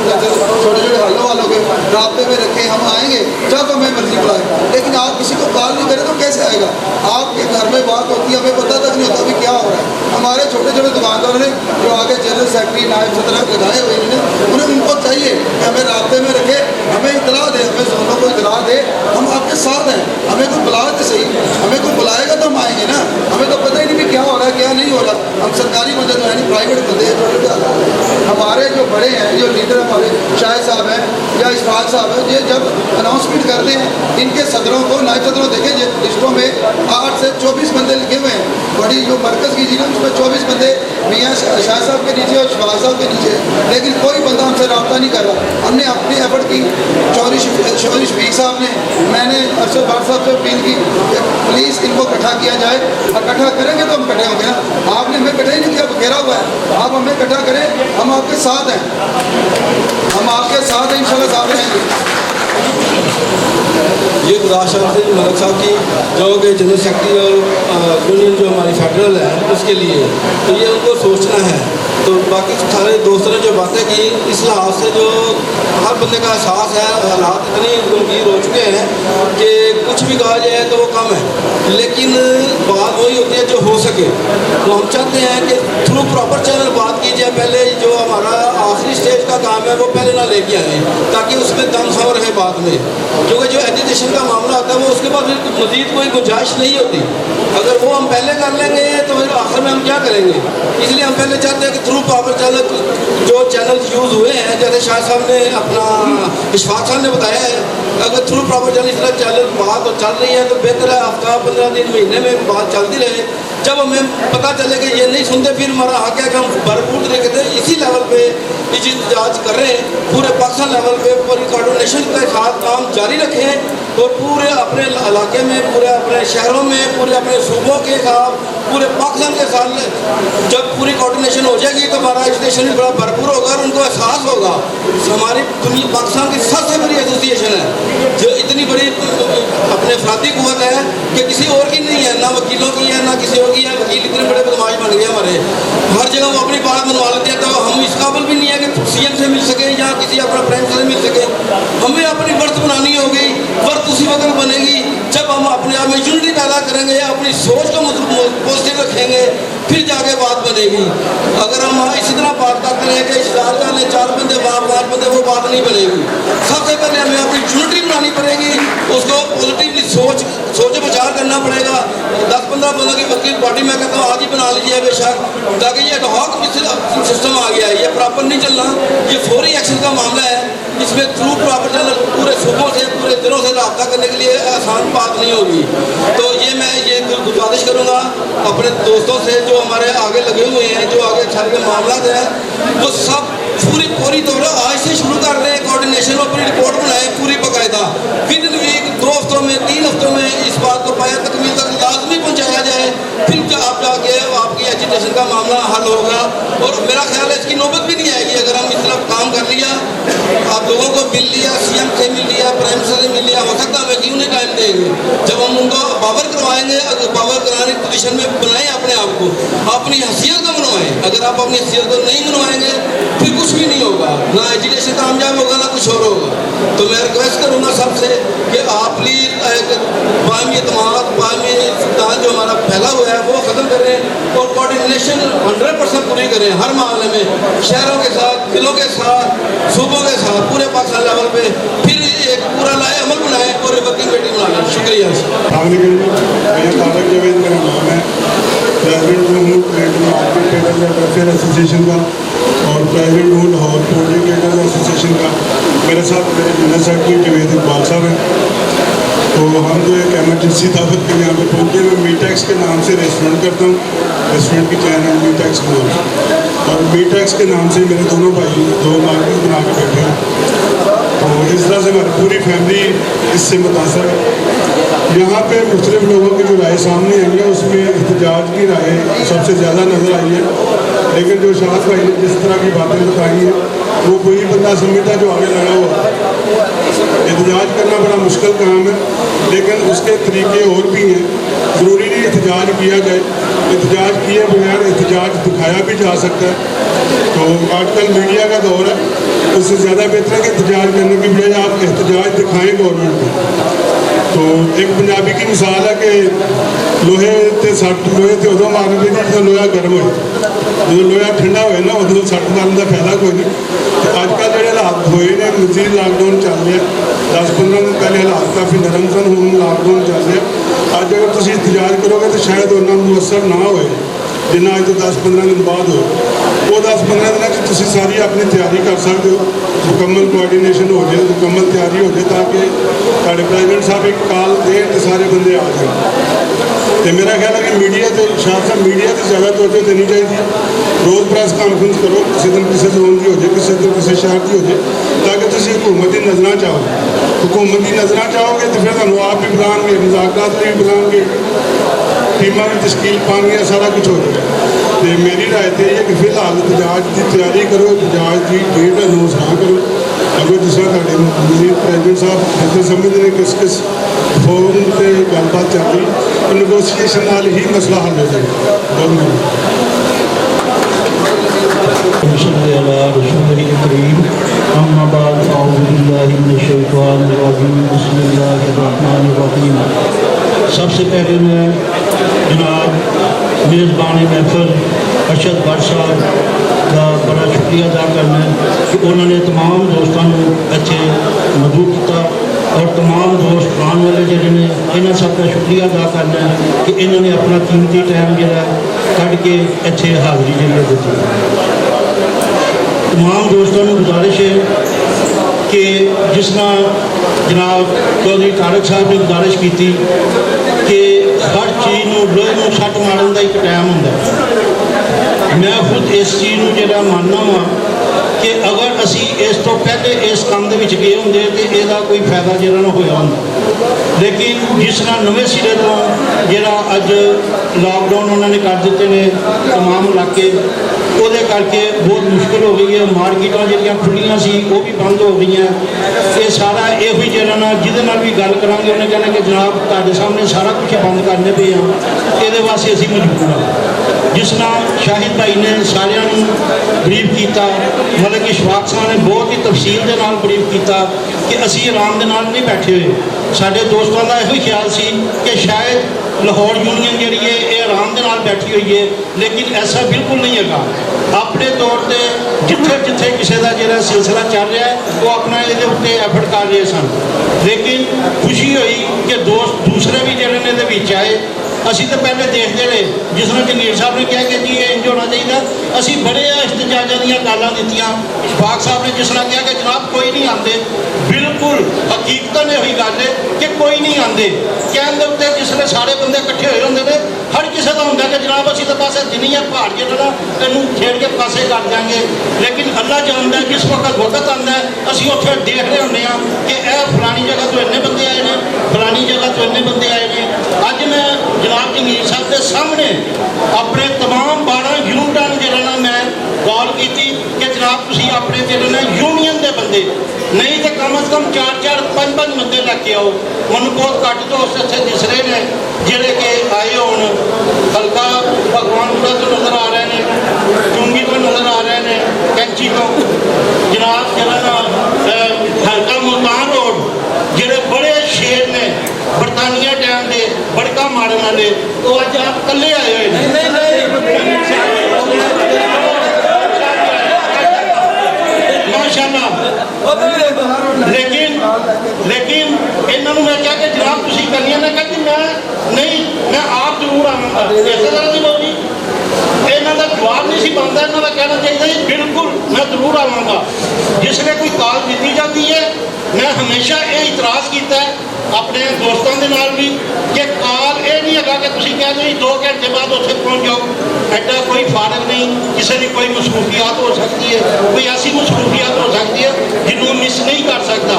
छोटे हल्लों वालों के रब्ते में रखें, हम आएंगे जब हमें मर्जी बुलाए। लेकिन आप किसी को कॉल नहीं करें तो कैसे आएगा? आपके घर में बात होती है, हमें पता तक नहीं होता अभी क्या हो रहा है। हमारे छोटे दुकानदारों ने जो आगे जनरल सेक्रेटरी, नायब सदर लगाए हुए हैं, उनको चाहिए कि हमें रब्ते में रखे, हमें इतला दे, हमें जोनों को इतला दे, हम आपके साथ हैं। हमें कोई बुलाए तो सही, हमें कोई बुलाएगा तो हम आएंगे ना। हमें तो पता ही नहीं भी क्या हो रहा है क्या नहीं हो रहा। हम सरकारी बंदे तो है नहीं, प्राइवेट बंदे हैं। हमारे जो बड़े हैं, जो लीडर हमारे शाहिद साहब हैं या इशफाक साहब हैं, ये जब अनाउंसमेंट करते हैं, इनके सदरों को, नायब सदरों देखें लिस्टों में 8 से 24 बंदे लिखे हुए हैं। बड़ी जो मरकज़ की जी ना, उसमें 24 बंदे मियाँ शाहिद साहब के नीचे और इशफाक साहब के नीचे, लेकिन कोई बंदा हमसे रब्ता नहीं कर रहा। हमने अपनी एफर्ट की, चौधरी शफीक साहब ने, मैंने अरशद भट्ट साहब से अपील की कि प्लीज़ इनको इकट्ठा किया जाए, और इकट्ठा करेंगे तो हम इकट्ठे होंगे ना। आपने हमें इकट्ठा ही नहीं किया, घेरा हुआ है। आप हमें इकट्ठा करें, हम आपके साथ हैं, हम आपके साथ हैं, इंशाल्लाह साथ रहेंगे। ये गुजारिश है मलिक साहब की, जो कि जनरल सेक्रेटरी और यूनियन जो हमारी फेडरल है उसके लिए, तो ये उनको सोचना है। तो बाकी सारे दोस्तों ने जो बातें की, इस लिहाज से जो हर बंदे का एहसास है, हालात इतनी गंभीर हो चुके हैं कि कुछ भी कहा जाए तो वो कम है। लेकिन बात वही होती है जो हो सके। तो हम चाहते हैं कि थ्रू प्रॉपर चैनल बात की जाए। पहले जो हमारा आखिरी स्टेज का काम है वो पहले ना लेके आए, ताकि उसमें दम सम रहे बाद में। क्योंकि जो एजुकेशन का मामला होता है वो उसके बाद फिर मज़ीद कोई गुंजाइश नहीं होती। अगर वो हम पहले कर लेंगे तो फिर आखिर में हम क्या करेंगे? इसलिए हम पहले चाहते हैं कि थ्रू प्रॉपर चैनल जो चैनल यूज़ हुए हैं, जैसे शाह साहब ने अपना इशफाक साहब ने बताया है, अगर थ्रू प्रॉपर चैनल इस तरह चैनल बात तो चल रही है तो बेहतर है हफ्ता 15 दिन महीने में बात चलती रहे। जब हमें पता चले कि ये नहीं सुनते, फिर हमारा हक है कि हम भरपूर तरीके से इसी लेवल पे इजाज़ कर रहे हैं, पूरे पाकिस्तान लेवल पे पूरी कोऑर्डिनेशन के साथ काम जारी रखें। और पूरे अपने इलाके में, पूरे अपने शहरों में, पूरे अपने सूबों के साथ, पूरे पाकिस्तान के साथ जब पूरी कोऑर्डिनेशन हो जाएगी तो हमारा एजुकेशन भी बड़ा भरपूर होगा और उनको एहसास होगा। हमारी दुनिया पाकिस्तान की सबसे बड़ी एसोसिएशन है जो इतनी बड़ी अपने अफरादी कुव्वत है कि किसी और की नहीं है, ना वकीलों की है ना किसी और की है। वकील इतने बड़े बदमाश बन गए हमारे, हर जगह वो अपनी बात मनवा लेते हैं। तो हम इस काबिल भी नहीं है कि सीएम से मिल सके या किसी अपना प्राइम मिनिस्टर से मिल सके। हमें अपनी वर्थ बनानी होगी। वर्थ उसी वक्त बनेगी जब हम अपने आप में यूनिटी पैदा करेंगे, अपनी सोच को पॉजिटिव रखेंगे, फिर जाके बात बनेगी। अगर हम इसी तरह बात करते रहे कि इश्तेहार कर लें, 4 बंदे वहाँ 5 बंदे, वो बात नहीं बनेगी। सबसे पहले हमें अपनी यूनिटी बनानी पड़ेगी, उसको पॉजिटिवली सोच विचार करना पड़ेगा। 10-15 बंदों की वकील पार्टी में कहता हूँ आज ही बना लीजिए बेशक, ताकि ये एडहॉक सिस्टम आ गया है, ये प्रॉपर नहीं चलना, ये फौरी एक्शन का मामला है। इसमें थ्रू प्रॉपर पूरे सूबों से, पूरे दिनों से रब्ता करने के लिए आसान बात नहीं होगी। तो मैं ये गुजारिश करूँगा अपने दोस्तों से जो हमारे आगे लगे हुए हैं, जो आगे छात्र के मामला है, वो सब पूरी तौर आज से शुरू कर रहे हैं कोऑर्डिनेशन, अपनी रिपोर्ट बनाए पूरी बाकायदा। विद इन वीक 2 हफ्तों में, 3 हफ्तों में इस बात को पाया तकमील तक लाजमी पहुँचाया जाए, फिर आप जाके आपकी एजुकेशन का मामला हल होगा। और मेरा ख्याल है इसकी नौबत भी नहीं आएगी अगर हम इस तरह काम कर लिया। आप लोगों को मिल लिया, सीएम से मिल लिया, प्राइम मिनिस्टर से मिल लिया, हो सकता है क्यों नहीं टाइम देंगे। जब हम उनको पावर करवाएंगे, अगर पावर कराने की पोजीशन में बनाएं अपने आप को, अपनी हैसियत को बनवाएं। अगर आप अपनी हैसियत को नहीं बनवाएंगे फिर कुछ भी नहीं होगा, ना एजुकेशन कामयाब होगा, ना कुछ और होगा। तो मैं रिक्वेस्ट करूँगा सबसे कि आप प्लीज़ एक बामी एतमाद, बामी सिद्धांत जो हमारा फैला हुआ है वो ख़त्म करें और कोऑर्डिनेशन 100% पूरी करें हर मामले में, शहरों के साथ, जिलों के साथ, सूबों के साथ, पूरे पाकिस्तान लेवल पे। फिर एक पूरा लाए अमल बनाएं, पूरे वर्किंग कमेटी बना लें। शुक्रिया। मेरा नाम है, प्रेसिडेंट हूँ क्रिएटिव मार्केट वेलफेयर एसोसिएशन का और प्रेसिडेंट हूँ लाहौर पोल्ट्री ट्रेडर्स एसोसिएशन का। मेरे साथ मेरे जनरल सेक्रेटरी जवेद इकबाल साहब हैं। तो हम जो एक एमरजेंसी दावत के यहाँ पे पहुँचे, मैं मीटैक्स के नाम से रेस्टोरेंट करता हूँ, रेस्टोरेंट की चैन है मीटैक्स के नाम से, और मीटैक्स के नाम से मेरे दोनों भाई 2 मार्केट बना के बैठे हैं। तो इस तरह से हमारी पूरी फैमिली इससे मुतासर है। यहाँ पे मुख्तलिफ लोगों की जो राय सामने आई है उसमें एहतजाज की राय सबसे ज़्यादा नज़र आई है, लेकिन जो शाह भाई ने जिस तरह की बातें बताई हैं वो कोई बंदा समझता जो आगे लड़ा हुआ। एहतजाज करना बड़ा मुश्किल काम है, लेकिन उसके तरीके और भी हैं। ज़रूरी नहीं एहतजाज किया जाए, एहतजाज किए बगैर एहतजाज दिखाया भी जा सकता है। तो आजकल मीडिया का दौर है, उससे ज़्यादा बेहतर है कि एहतजाज करने की बजाय आप एहतजाज दिखाएँ गवर्नमेंट को। तो एक पंजाबी की मिसाल है कि लोहे ते उदों मारनी चाहिए जो लोहा गर्म हो, जो लोहा ठंडा होए ना उदों सट मारने का फायदा कोई नहीं। तो अजकल जो हालात होए ने, मजीद लॉकडाउन चल रहा है, 10-15 दिन पहले हालात काफ़ी नरम सन, हुण लॉकडाउन चल रहा है। अज अगर तुम एहतजाज करोगे तो शायद उन्ना मुअसर ना होए जिन्ना अज तो 10-15 दिन बाद हो। वो 10-15 दिन तुम सारी अपनी तैयारी कर सकते हो, मुकम्मल कोऑर्डिनेशन हो जाए, मुकम्मल तैयारी हो जाए, ताकि साढ़े प्रेजिडेंट साहब एक कॉल दें तो सारे बंदे आ जाए। तो मेरा ख्याल है कि मीडिया से शाह साहब मीडिया से ज़्यादा तवज्जो देनी चाहिए। रोज़ प्रेस कॉन्फ्रेंस करो, किसी दिन किसी जोन की हो जाए, किसी दिन किसी शहर की हो जाए, ताकि तुम हुकूमत की नज़र चाहो। हुकूमत की नज़र चाहोगे तो फिर तुम आप भी बुलाएंगे, मुज़ाकरात भी बुलाएंगे, टीमां भी तश्कील पाएंगे, सारा कुछ हो जाएगा। तो मेरी राय तो है कि फिलहाल एहतजाज की तैयारी करो, एहतजाज की डेट अनाउंस ना करो। अगर जिस तरह प्रेजिडेंट साहब जैसे समझते हैं किस किस फोरम से गलबात चल रही, तो नगोशिएशन नाल ही मसला हल हो जाएगा। सबसे पहले मैं जनाब मेज़बान महफिल अरशद भट्ट साहब का बड़ा शुक्रिया अदा करना कि उन्होंने तमाम दोस्तों को अच्छे मौजूद किया और तमाम दोस्त आने वाले जोड़े ने इन्होंने सबका शुक्रिया अदा करना कि इन्होंने अपना कीमती टाइम जोड़ा कट के अच्छे हाज़री जी दी। तमाम दोस्तों को गुजारिश है कि जिस तरह जनाब चौधरी तारक साहब ने गुजारिश की कि हर चीज़ लोहे में सट मारन का एक टाइम होंगे। मैं खुद इस चीज़ को जो मानना वा कि अगर असी इस तो पहले इस काम के गए होंगे तो यदा कोई फायदा जो होया होंदा। लेकिन जिस तरह नवे सिरे तो ਜਿਹੜਾ ਅੱਜ ਲਾਕਡਾਊਨ ਉਹਨਾਂ ਨੇ ਕਰ ਦਿੱਤੇ ਨੇ तमाम ਇਲਾਕੇ, ਉਹਦੇ ਕਰਕੇ ਬਹੁਤ ਮੁਸ਼ਕਿਲ ਹੋ ਗਈ ਹੈ। ਮਾਰਕੀਟਾਂ ਜਿਹੜੀਆਂ ਖੁੱਲੀਆਂ ਸੀ ਉਹ ਵੀ ਬੰਦ ਹੋ ਗਈਆਂ। ਇਹ ਸਾਰਾ ਇਹੋ ਹੀ ਜਿਹੜਾ ਨਾ ਜਿਹਦੇ ਨਾਲ ਵੀ ਗੱਲ ਕਰਾਂਗੇ ਉਹਨੇ ਕਹਿਣਾ ਕਿ ਜਨਾਬ ਤੁਹਾਡੇ ਸਾਹਮਣੇ ਸਾਰਾ ਕੁਝ ਬੰਦ ਕਰਨੇ ਪਏ ਆ, ਇਹਦੇ ਵਾਸਤੇ ਅਸੀਂ ਮਜਬੂਰ ਹਾਂ। ਜਿਸ ਨਾਲ ਸ਼ਾਹਿਦ ਭਾਈ ਨੇ ਸਾਰਿਆਂ ਨੂੰ ਬਰੀਫ ਕੀਤਾ, ਮਤਲਬ ਕਿ ਇਸ਼ਫਾਕ ਸਾਹਿਬ ਨੇ ਬਹੁਤ ਹੀ ਤਫਸੀਲ ਦੇ ਨਾਲ ਬਰੀਫ ਕੀਤਾ ਕਿ ਅਸੀਂ ਆਰਾਮ ਦੇ ਨਾਲ ਨਹੀਂ ਬੈਠੇ ਹੋਏ। ਸਾਡੇ ਦੋਸਤਾਂ ਦਾ ਇਹੋ ਹੀ ਖਿਆਲ ਸੀ ਕਿ ਸ਼ਾਇਦ ਲਾਹੌਰ ਯੂਨੀਅਨ ਜਿਹੜੀ ਹੈ ਇਹ ਆਰਾਮ ਦੇ ਨਾਲ ਬੈਠੀ ਹੋਈ ਹੈ, ਲੇਕਿਨ ਐਸਾ ਬਿਲਕੁਲ ਨਹੀਂ ਹੈਗਾ। ਆਪਣੇ ਤੌਰ ਤੇ ਜਿੱਥੇ ਜਿੱਥੇ ਕਿਸੇ ਦਾ ਜਿਹੜਾ ਸਿਲਸਿਲਾ ਚੱਲ ਰਿਹਾ ਹੈ ਉਹ ਆਪਣਾ ਇਹਦੇ ਉੱਤੇ ਐਫਰਟ ਕਰ ਰਹੇ ਸਨ, ਲੇਕਿਨ ਖੁਸ਼ੀ ਹੋਈ ਕਿ ਦੋਸਤ ਦੂਸਰੇ ਵੀ ਜਿਹੜੇ ਨੇ ਇਹਦੇ ਵਿੱਚ ਆਏ। ਅਸੀਂ ਤਾਂ ਪਹਿਲੇ ਦੇਖਦੇ ਰਹੇ, ਜਿਸ ਤਰ੍ਹਾਂ ਜੰਗੀਰ ਸਾਹਿਬ ਨੇ ਕਿਹਾ ਕਿ ਜੀ ਇਹ ਇੰਜ ਹੋਣਾ ਚਾਹੀਦਾ, ਅਸੀਂ ਬੜੇ ਇhtਜਾਜਾਂ ਦੀਆਂ ਗਾਲਾਂ ਦਿੱਤੀਆਂ। ਇਸ਼ਫਾਕ ਸਾਹਿਬ ਨੇ ਜਿਸ ਤਰ੍ਹਾਂ ਕਿਹਾ ਕਿ ਜਨਾਬ ਕੋਈ ਨਹੀਂ ਆਉਂਦੇ, ਬਿਲਕੁਲ ਹਕੀਕਤਨ ਇਹੀ ਗੱਲ ਹੈ ਕਿ ਕੋਈ ਨਹੀਂ ਆਉਂਦੇ। ਕਹਿਣ ਦੇ ਉੱਤੇ ਜਿਸ ਵੇਲੇ ਸਾਰੇ ਬੰਦੇ ਇਕੱਠੇ ਹੋਏ ਹੁੰਦੇ ਨੇ, ਹਰ ਕਿਸੇ ਦਾ ਹੁੰਦਾ ਕਿ ਜਨਾਬ ਅਸੀਂ ਤਾਂ ਪਾਸੇ ਦੁਨੀਆ ਭਾਰ ਜਿਹੜਾ ਨਾ ਇਹਨੂੰ ਛੇੜ ਕੇ ਪਾਸੇ ਕਰ ਦਿਆਂਗੇ, ਲੇਕਿਨ ਅੱਲਾ ਜਾਣਦਾ ਜਿਸ ਵਕਤ ਵਕਤ ਆਉਂਦਾ ਅਸੀਂ ਉੱਥੇ ਦੇਖ ਰਹੇ ਹੁੰਦੇ ਹਾਂ ਕਿ ਇਹ ਫਲਾਣੀ ਜਗ੍ਹਾ ਤੋਂ ਇੰਨੇ ਬੰਦੇ ਆਏ ਨੇ, ਫਲਾਣੀ ਜਗ੍ਹਾ ਤੋਂ ਇੰਨੇ ਬੰਦੇ ਆਏ ਨੇ। ਅੱਜ ਮੈਂ ਜਨਾਬ ਜੰਗੀਰ ਸਾਹਿਬ ਦੇ ਸਾਹਮਣੇ ਆਪਣੇ तमाम 12 ਯੂਨਿਟਾਂ ਨੂੰ ਜਿਹੜਾ ਨਾ ਮੈਂ ਕਾਲ ਕੀਤੀ ਕਿ ਜਨਾਬ ਤੁਸੀਂ ਆਪਣੇ ਜਿਹੜੇ ਨਾ ਯੂਨੀਅਨ ਦੇ ਬੰਦੇ ਨਹੀਂ ਤਾਂ ਕਮ ਅਜ਼ ਕਮ 4-4 5-5 ਬੰਦੇ ਲੈ ਕੇ ਆਓ। ਮੈਨੂੰ ਬਹੁਤ ਘੱਟ ਦੋਸਤ ਇੱਥੇ ਦਿਸ ਰਹੇ ਨੇ ਜਿਹੜੇ ਕਿ ਆਏ ਹੋਣ, ਹਲਕਾ ਭਗਵਾਨਪੁਰਾ ਤੋਂ ਨਜ਼ਰ ਆ ਰਹੇ ਨੇ, ਚੁੰਗੀ ਤੋਂ ਨਜ਼ਰ ਆ ਰਹੇ ਨੇ, ਕੈਂਚੀ ਤੋਂ ਜਨਾਬ ਜਿਹੜਾ ਨਾ ਹਲਕਾ ਮੁਲਤਾਨ ਰੋਡ ਜਿਹੜੇ ਬੜੇ ਸ਼ੇਰ ਨੇ ਬਰਤਾਨੀਆ ਟਾਈਮ ਦੇ ਬੜਕਾ ਮਾਰਨ ਵਾਲੇ, ਉਹ ਅੱਜ ਆਪ ਇਕੱਲੇ ਆਏ ਹੋਏ ਨੇ। लेकिन इन्होंने मैं क्या कि जनाब तुम करनी ने कहती मैं नहीं, मैं आप जरूर आवागा। इस तरह की बोली इन्हों का जवाब नहीं सी बनता, इन्हों का कहना चाहिए जी बिल्कुल मैं जरूर आवागा। जिसने कोई कॉल दी जाती है मैं हमेशा ये इतराज़ किया अपने दोस्तों के नाल भी कि कॉल ये नहीं है कि तुम कह दो 2 घंटे बाद उत्थे पहुँच जाओ, एडा कोई फारग नहीं। किसी की कोई मसरूफियात हो सकती है, कोई ऐसी मसरूफियात हो सकती है जिन्होंने मिस नहीं कर सकता।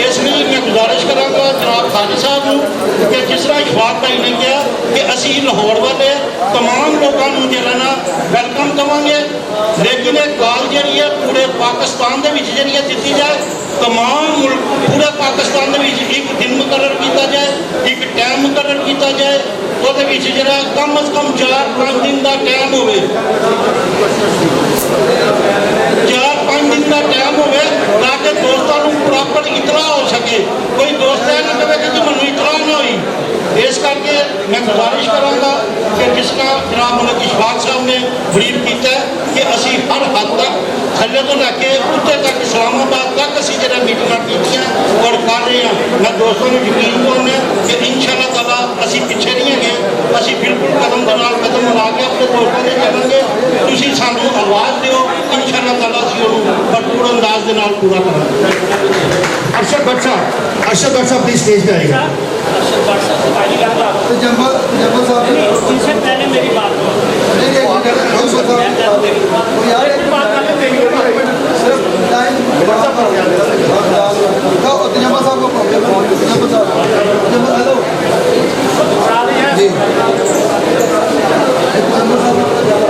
इसलिए मैं गुजारिश कराँगा जनाब खालिद साहब को कि जिस तरह इशफाक भाई ने कहा कि असी लाहौर वाले तमाम लोगों को जो ना वेलकम करेंगे, लेकिन एक कॉल जी है पूरे पाकिस्तान के दी जाए, तमाम मुल्क पूरे पाकिस्तान एक दिन मुकर्रर किया जाए, एक टाइम मुकर्रर किया जाए, वो जरा कम अज कम 4-5 दिन का टाइम हो, 4-5 दिन का टाइम हो ताकि दोस्तों को प्रॉपर इतला हो सके। कोई दोस्त है ना कहे कि मैं इतला ना हुई। इस करके मैं गुजारिश कराँगा कि जिसका जनाब मलिक इशफाक साहब ने ब्रीफ किया कि असी हर हद तक थले तो लैके उत्ते तक इस्लामाबाद तक असी जो मीटिंग की और कर रहे हैं। मैं दोस्तों को यकीन दिलाना कि इंशाअल्लाह ताला असी पिछे नहीं है, असी बिल्कुल कदम के नाल कदम मिला के अपने दोस्तों के चलेंगे। तुसी सानू आवाज़ दिओ, इंशाअल्लाह ताला असी उन्होंने भरपूर अंदाज के नाल पूरा करांगे। अरशद भट्ट साहब प्लीज स्टेज पे आएगा। इससे पहले मेरी बात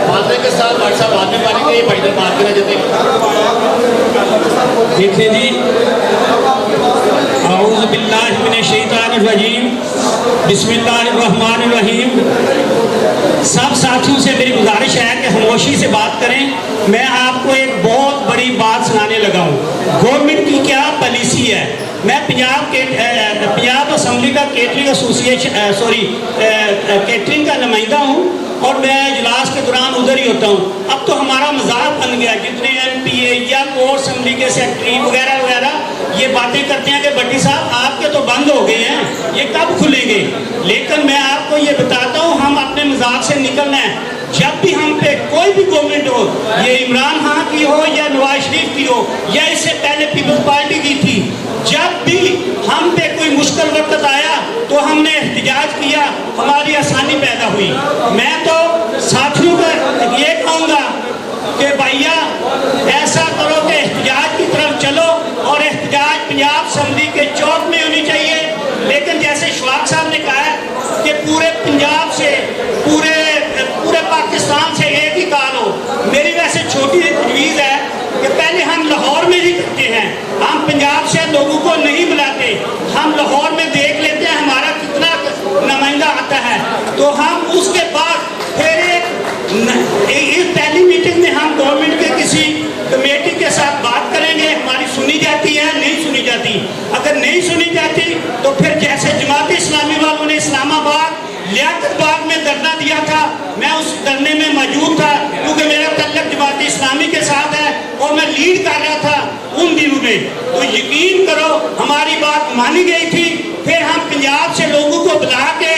मानने के साथ भाई साहब बाद में मानेंगे, ये भाई बात करना चाहते देखिए जी, आऊज़ु बिल्लाहि मिनश शैतानिर रजीम, बिस्मिल्लाहिर्रहमानिर्रहीम। सब साथियों से मेरी गुजारिश है कि खामोशी से बात करें। मैं आपको एक बहुत बड़ी बात सुनाने लगा हूँ। गवर्नमेंट की क्या पॉलिसी है। मैं पंजाब असम्बली का केटरिंग एसोसिएशन केटरिंग का नुमाइंदा हूँ और मैं इजलास के दौरान उधर ही होता हूँ। अब तो हमारा मजाक बन गया, जितने MPA या कोर असम्बली के सेक्रेटरी वगैरह वगैरह ये बातें करते हैं कि भट्टी साहब आपके तो बंद हो गए हैं, ये कब खुलेंगे। लेकिन मैं आपको ये बताता हूँ, हम अपने मजाक से निकलना है। जब भी हम पे कोई भी गवर्नमेंट हो, ये इमरान खान की हो या नवाज शरीफ की हो या इससे पहले पीपल्स पार्टी की थी, जब भी हम पे कोई मुश्किल वक्त आया तो हमने एहतजाज किया, हमारी आसानी पैदा हुई। मैं तो साथियों को ये कहूँगा कि भैया ऐसा करो कि एहतजाज की तरफ चलो और एहतजाज पंजाब असम्बली के चौक में होनी चाहिए। लेकिन लोगों को नहीं बुलाते। हम लाहौर में देख लेते हैं हमारा कितना नुमाइंदा आता है, तो हम उसके बाद फिर इस पहली मीटिंग में हम गवर्नमेंट के किसी कमेटी के साथ बात करेंगे, हमारी सुनी जाती है नहीं सुनी जाती। अगर नहीं सुनी जाती तो फिर जैसे जमात इस्लामी वालों ने इस्लामाबाद लियाकत बाग में धरना दिया था, मैं उस धरने में मौजूद था क्योंकि मेरा तल्लक जमात इस्लामी के साथ है और मैं लीड कर रहा था उन दिनों में। तो यकीन करो हमारी बात मानी गई थी। फिर हम पंजाब से लोगों को बुला के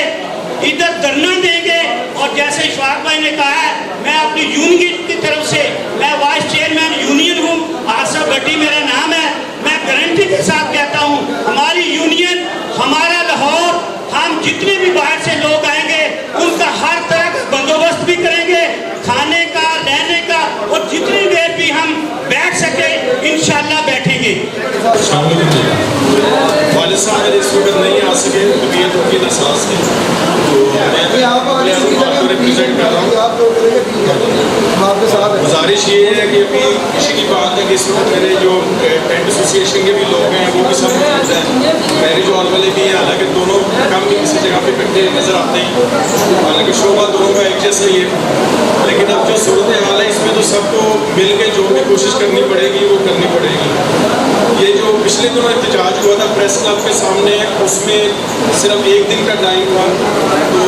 इधर धरना देंगे, और जैसे इशफाक भाई ने कहा है, मैं अपनी यूनियन की तरफ से, मैं वाइस चेयरमैन यूनियन हूँ, आसफ भट्टी मेरा नाम है, मैं गारंटी के साथ कहता हूँ हमारी यूनियन, हमारा लाहौर, हम जितने भी बाहर से लोग आएंगे उनका हर तरह का बंदोबस्त भी करेंगे, खाने का, रहने का, और जितनी देर भी हम बैठ सके इंशाल्लाह बैठेंगे। वालिद साहब मेरे इस वक्त नहीं आ सके, तबीयत उनकी नसाज है, तो मैं रिप्रेजेंट कर रहा हूँ। गुजारिश ये है कि अभी किसी की बात है कि इस वक्त मेरे जो टेंट एसोसिएशन के भी लोग हैं वो भी सब मौजूद हैं, मैरिज हॉल वाले भी हैं, हालांकि दोनों कम की किसी जगह पे इकट्ठे नज़र आते हैं, हालांकि शोभा दोनों का एक जैसा ही है। लेकिन अब जो सूरत हाल है इसमें तो सबको मिल के जो भी कोशिश करनी पड़ेगी वो करनी पड़ेगी। ये जो पिछले दिनों एहतजाज हुआ था प्रेस क्लब के सामने, उसमें सिर्फ एक दिन का टाइम हुआ, तो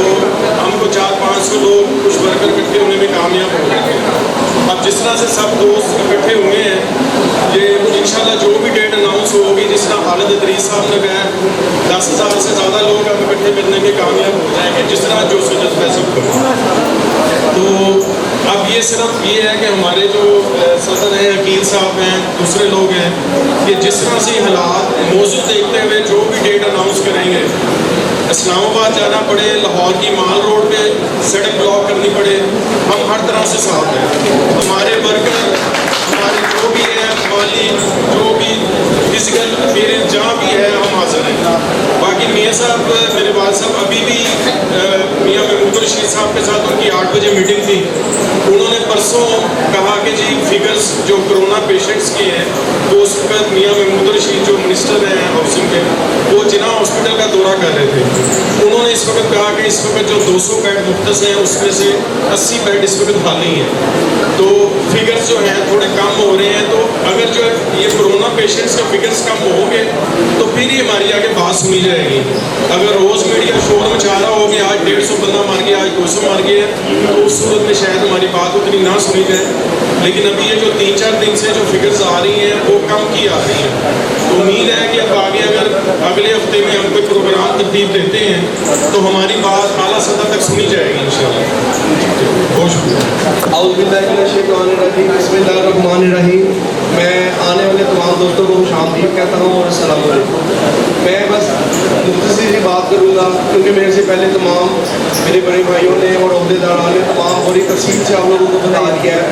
हमको 400-500 लोग कुछ वर्कर इकट्ठे होने में कामयाब हो गए थे। अब जिस तरह से सब दोस्त इकट्ठे हुए हैं, ये इंशाल्लाह जो भी डेट अनाउंस होगी, जिस तरह खालिद इदरीस साहब ने कहा 10,000 से ज़्यादा लोग अब इकट्ठे करने में कामयाब हो जाएंगे, जिस तरह जो सूरत है सबको। तो अब ये सिर्फ ये है कि हमारे जो सदर हैं, अकील साहब हैं, दूसरे लोग हैं, कि जिस तरह से हालात मौजूद देखते हुए जो भी डेट अनाउंस करेंगे, इस्लामाबाद जाना पड़े, लाहौर की माल रोड पे सड़क ब्लॉक करनी पड़े, हम हर तरह से साथ हैं। हमारे वर्कर, हमारे जो भी है माली, जो भी फिजिकल अपीयरेंस जहाँ भी है, हम हाजिर हैं। बाकी मियाँ साहब, मेरे वाल साहब अभी भी मियाँ महमूद रशीद साहब के साथ उनकी 8 बजे मीटिंग थी, उन्होंने परसों कहा कि जी फिगर्स जो कोरोना पेशेंट्स के हैं, तो उस वक्त मियाँ महमूद रशीद जो मिनिस्टर हैं हाउसिंग के, वो जिना हॉस्पिटल का दौरा कर रहे थे, उन्होंने इस वक्त कहा कि इस वक्त जो 200 बेड मुख्तस हैं उसमें से 80 बेड इस वक्त खाली हैं, तो फिगर्स जो हैं थोड़े कम हो रहे हैं। तो अगर जो ये कोरोना पेशेंट्स के फिगर्स कम होंगे तो फिर ही हमारी आगे बात सुनी जाएगी। अगर रोज़ मीडिया शोर मचा रहा हो कि आज 150 बंदा मार गया, आज 200 मार गया, तो उस सूरत में शायद हमारी बात उतनी ना सुनी जाए। लेकिन अभी ये जो 3-4 दिन से जो फिगर्स आ रही हैं वो कम की आ रही हैं, तो उम्मीद है कि अब आगे अगर अगले हफ्ते में हम कोई प्रोग्राम तरतीब देते हैं तो हमारी बात आला सतह तक सुनी जाएगी इंशाल्लाह। बहुत बिस्मिल्लाहिर्रहमानिर्रहीम। मैं आने वाले तमाम दोस्तों को खुशामदीद कहता हूँ और अस्सलाम वालेकुम। मैं बस मुख्तसर सी बात करूँगा क्योंकि मेरे से पहले तमाम मेरे बड़े भाइयों ने और अहदेदारों ने तमाम बड़ी तफसील से आप लोगों को बता दिया है,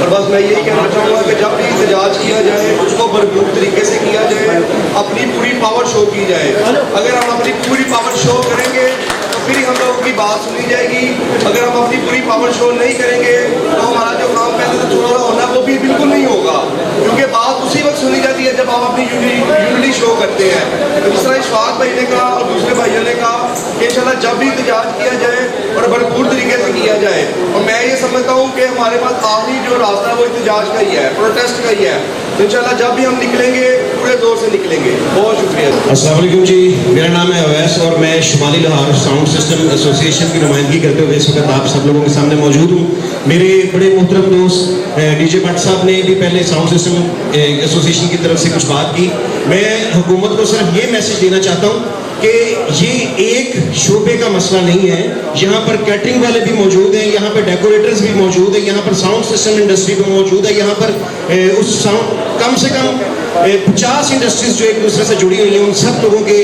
और बस मैं यही कहना चाहूँगा कि जब भी एहतजाज किया जाए उसको भरपूर तरीके से किया जाए, अपनी पूरी पावर शो की जाए। अगर हम अपनी पूरी पावर शो करेंगे तो फिर ही हम लोगों की बात सुनी जाएगी। अगर हम अपनी पूरी पावर शो नहीं करेंगे तो हमारा जो काम पहले से छोड़ा होना वो भी बिल्कुल नहीं होगा, क्योंकि बात उसी वक्त सुनी जाती है जब आप अपनी यूनिटी शो करते हैं। तो जिस तरह इशफाक भाई ने कहा और दूसरे भाइयों ने कहा कि इंशाल्लाह जब भी एहतजाज किया जाए और भरपूर तरीके से किया जाए, और मैं ये समझता हूँ कि हमारे पास आखिरी जो रास्ता है वो एहतजाज का ही है, प्रोटेस्ट का ही है। तो इंशाल्लाह जब भी हम निकलेंगे पूरे जोर से निकलेंगे। बहुत शुक्रिया। अस्सलाम वालेकुम जी, मेरा नाम है अवैस और मैं शुमाली लाहौर साउंड सिस्टम एसोसिएशन की नुमाइंदगी करते हुए इस वक्त आप सब लोगों के सामने मौजूद हूँ। मेरे बड़े मोहतरम दोस्त डीजे भट्ट साहब ने भी पहले साउंड सिस्टम एसोसिएशन की तरफ से कुछ बात की। मैं हुकूमत को सिर्फ ये मैसेज देना चाहता हूँ कि ये एक शोबे का मसला नहीं है, यहाँ पर कैटरिंग वाले भी मौजूद हैं, यहाँ पर डेकोरेटर्स भी मौजूद हैं, यहाँ पर साउंड सिस्टम इंडस्ट्री भी मौजूद है, यहाँ पर उस साउंड कम से कम 50 इंडस्ट्रीज जो एक दूसरे से जुड़ी हुई हैं, उन सब लोगों के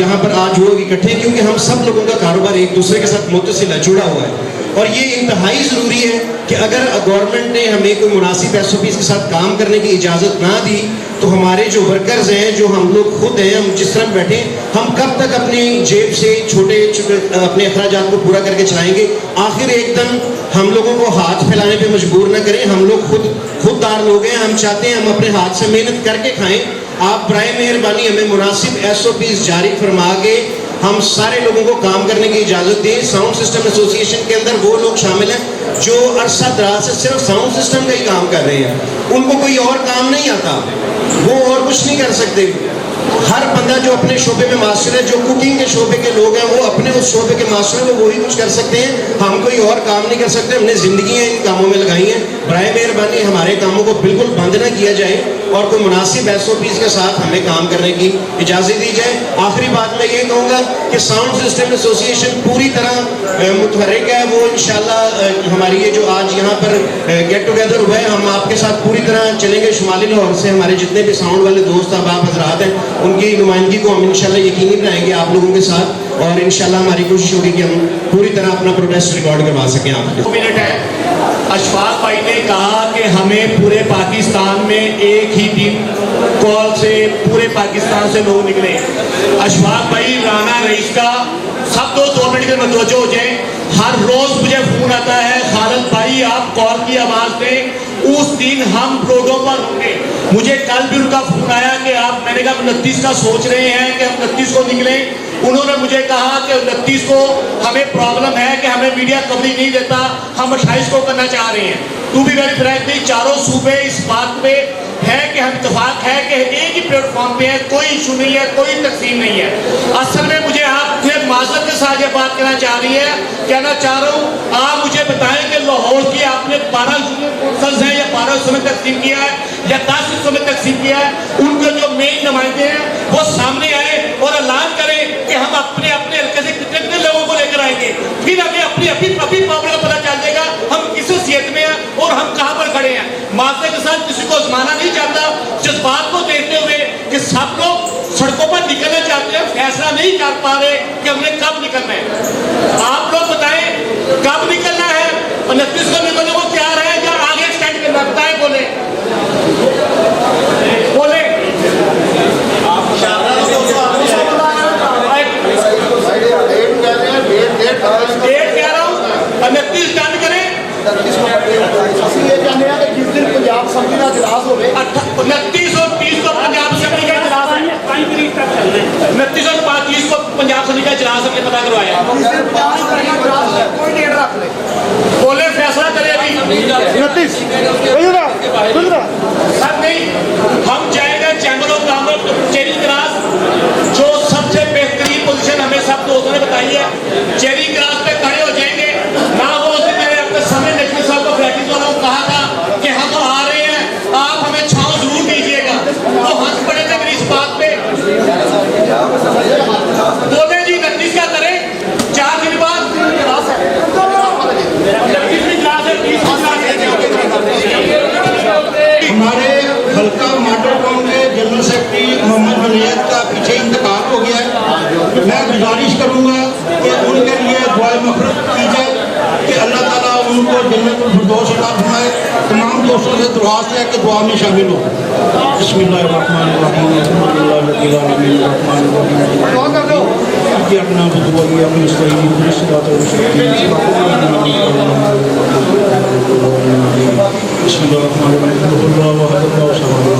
यहाँ पर आज वो इकट्ठे हैं क्योंकि हम सब लोगों का कारोबार एक दूसरे के साथ मुत्तसिल है, जुड़ा हुआ है। और ये इंतहाई ज़रूरी है कि अगर गवर्नमेंट ने हमें कोई मुनासिब SOPs के साथ काम करने की इजाज़त ना दी तो हमारे जो वर्कर्स हैं, जो हम लोग खुद हैं, हम जिस तरह बैठे हम कब तक अपनी जेब से छोटे अपने अखराजात को पूरा करके चलाएंगे। आखिर एक दिन हम लोगों को हाथ फैलाने पे मजबूर ना करें, हम लोग खुद خوددار لوگ ہیں, ہم چاہتے ہیں ہم اپنے ہاتھ سے محنت کر کے کھائیں. آپ برائے مہربانی ہمیں مناسب SOPs جاری فرما کے ہم سارے لوگوں کو کام کرنے کی اجازت دیں. ساؤنڈ سسٹم ایسوسی ایشن کے اندر وہ لوگ شامل ہیں جو عرصہ دراز سے صرف ساؤنڈ سسٹم کا ہی کام کر رہے ہیں, ان کو کوئی اور کام نہیں آتا, وہ اور کچھ نہیں کر سکتے. ہر بندہ جو اپنے شعبے میں ماسٹر ہے, جو کوکنگ کے شعبے کے لوگ ہیں وہ اپنے اس شعبے کے ماسٹر ہیں, وہ وہی کچھ کر سکتے ہیں, ہم کوئی اور کام نہیں کر سکتے. ہم نے زندگیاں ان کاموں میں لگائی ہیں. برائے مہربانی ہمارے کاموں کو بالکل بند نہ کیا جائے اور کوئی مناسب SOPs کے ساتھ ہمیں کام کرنے کی اجازت دی جائے. آخری بات میں یہ کہوں گا کہ ساؤنڈ سسٹم ایسوسی ایشن پوری طرح متحرک ہے. وہ انشاءاللہ ہماری یہ جو آج یہاں پر گیٹ ٹوگیدر ہوا ہے, ہم آپ کے ساتھ پوری طرح چلیں گے. شمالی لاہور سے ہمارے جتنے بھی ساؤنڈ والے دوست احباب حضرات ہیں, ان کی نمائندگی کو ہم انشاءاللہ یقینی بنائیں گے آپ لوگوں کے ساتھ, اور انشاءاللہ ہماری کوشش ہوگی کہ ہم پوری طرح اپنا پروٹیسٹ ریکارڈ کروا سکیں. آپ منٹ ہے. اشفاق بھائی نے کہا کہ ہمیں پورے پاکستان میں ایک ہی دن کال سے پورے پاکستان سے لوگ نکلے. اشفاق بھائی, رانا رئیس کا سب 2 منٹ کے متوجہ ہو جائیں. ہر روز مجھے فون آتا ہے, خالد بھائی آپ کال کی آواز دیں, اس دن ہم روڈوں پر ہوں گے. مجھے کل بھی ان کا فون آیا کہ آپ, میں نے کہا 29 کا سوچ رہے ہیں کہ ہم 29 کو نکلیں. انہوں نے مجھے کہا کہ 29 کو ہمیں پرابلم ہے کہ ہمیں میڈیا کوریج نہیں دیتا, ہم 28 کو کرنا چاہ رہے ہیں. ٹو بی ویری فرینکلی چاروں صوبے اس بات پہ ہے کہ ہم اتفاق ہے کہ ایک ہی پلیٹ فارم پہ ہے, کوئی ایشو نہیں ہے, کوئی تقسیم نہیں ہے. اصل میں مجھے آپ سے معذرت کے ساتھ یہ بات کہنا چاہ رہی ہے, کہنا چاہ رہا ہوں آپ مجھے بتائیں کہ لاہور کی آپ نے 12 کونسلز ہیں یا 12 حصوں میں تقسیم کیا ہے یا 10 حصوں میں تقسیم کیا ہے, ان کے جو مین نمائندے ہیں وہ سامنے آئے اور اعلان کریں کہ ہم اپنے اپنے حلقے سے کتنے لوگوں کو لے کر آئیں گے. پھر ہمیں اپنی پاور کا پتہ چل جائے گا ہم کس حیثیت میں ہیں اور ہم کہاں پر کھڑے ہیں. معاشرے کے ساتھ کسی کو آزمانا نہیں چاہتا. جذبات کو دیکھتے ہوئے کہ سب لوگ سڑکوں پر نکلنا چاہتے ہیں, فیصلہ نہیں کر پا رہے کہ ہم نے کب نکلنا ہے. آپ لوگ بتائیں کب نکلنا ہے, 29 کو نکلنے کو تیار ہے یا آگے ایکسٹینڈ کرنا, بتائیں, بولیں بولیں. ڈیٹ کہہ رہا ہوں 29 ڈن کریں. 29 اور 30 کو پنجاب اسمبلی کا اجلاس ہے, 29 اور 30 کو پنجاب اسمبلی کا اجلاس ہم نے پتہ کروایا. بولے فیصلہ کرے ابھی 29 سر نہیں, ہم جائیں گے chamber of commerce cherry cross, جو سب سے بہترین پوزیشن ہمیں سب دوستوں نے بتائی ہے. چیری کراس پہ کھڑے ہو جائیں گے. نہ وہ میں نے اپنے سامنے نقوی صاحب کو پریکٹس والوں کو کہا تھا کہ ہم آ رہے ہیں, آپ ہمیں چھاؤں ضرور دیجیے گا, تو ہنس پڑے تھے میری اس بات پہ. بولے جی 29 کا کریں, 4 دن بعد کلاس ہے, 29ویں کلاس ہے, 30 ہمارے حلقہ ماڈل ٹاؤن کے جنرل سیکرٹری محمد ونیت کا پیچھے انتقال ہو گیا ہے. میں گزارش کروں گا کہ ان کے لیے دعائے مغفرت کی جائے کہ اللہ تعالیٰ ان کو جنت الفردوس عطا فرمائے. تمام دوستوں سے درخواست ہے کہ دعا میں شامل ہو. بسم اللہ الرحمن الرحیم, الحمد للہ رب العالمین, الرحمن الرحیم, ایاک نعبد و ایاک نستعین, اهدنا الصراط المستقیم, بسم اللہ الرحمن الرحیم, اللہ احد اللہ صمد,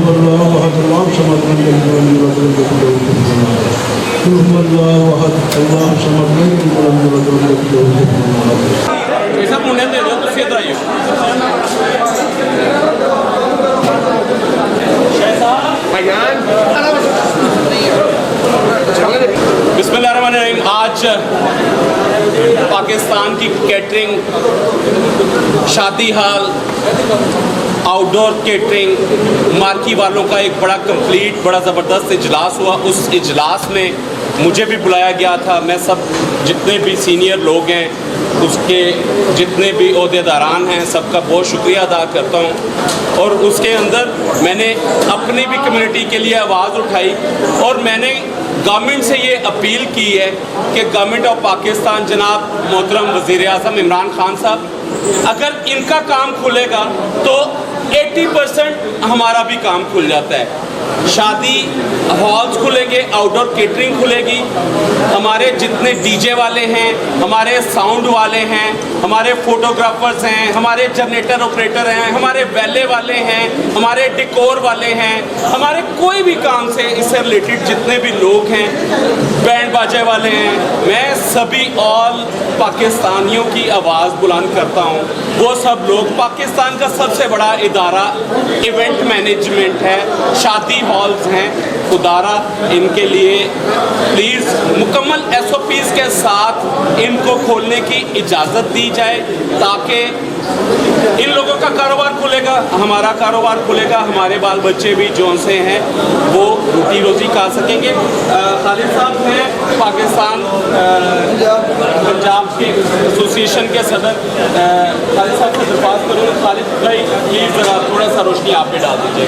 اللہ احد اللہ صمد, لم یلد ولم یولد ولم یکن له کفوا احد, اللہ احد اللہ صمد, لم یلد ولم یولد ولم یکن له کفوا احد. ایسا منڈے دے دو تو پھر آئیے. بسم اللہ الرحمن الرحیم. آج پاکستان کی کیٹرنگ, شادی ہال, آؤٹ ڈور کیٹرنگ, مارکی والوں کا ایک بڑا کمپلیٹ بڑا زبردست اجلاس ہوا. اس اجلاس میں مجھے بھی بلایا گیا تھا. میں سب جتنے بھی سینئر لوگ ہیں, اس کے جتنے بھی عہدیداران ہیں, سب کا بہت شکریہ ادا کرتا ہوں. اور اس کے اندر میں نے اپنی بھی کمیونٹی کے لیے آواز اٹھائی اور میں نے گورنمنٹ سے یہ اپیل کی ہے کہ گورنمنٹ آف پاکستان جناب محترم وزیر اعظم عمران خان صاحب, اگر ان کا کام کھلے گا تو 80% ہمارا بھی کام کھل جاتا ہے. शादी हॉल्स खुलेंगे, आउटडोर केटरिंग खुलेगी, हमारे जितने डीजे वाले हैं, हमारे साउंड वाले हैं, हमारे फोटोग्राफर्स हैं, हमारे जनरेटर ऑपरेटर हैं, हमारे वैले वाले हैं, हमारे डेकोर वाले हैं, हमारे कोई भी काम से इससे रिलेटेड जितने भी लोग हैं, बैंड बाजे वाले हैं, मैं सभी ऑल पाकिस्तानियों की आवाज़ बुलंद करता हूँ। वो सब लोग, पाकिस्तान का सबसे बड़ा इदारा इवेंट मैनेजमेंट है, शादी हॉल्स हैं, खुदारा इनके लिए प्लीज़ मुकम्मल SOPs के साथ इनको खोलने की इजाज़त दी जाए, ताकि इन लोगों का कारोबार खुलेगा, हमारा कारोबार खुलेगा, हमारे बाल बच्चे भी जौन से हैं वो रोटी रोज़ी खा सकेंगे। खालिद साहब हैं पाकिस्तान पंजाब के एसोसिएशन के सदर, खालिद साहब से दरख्वास्त करूँगा, खालिद भाई प्लीज़ ज़रा थोड़ा सा रोशनी आप पे डाल दीजिए।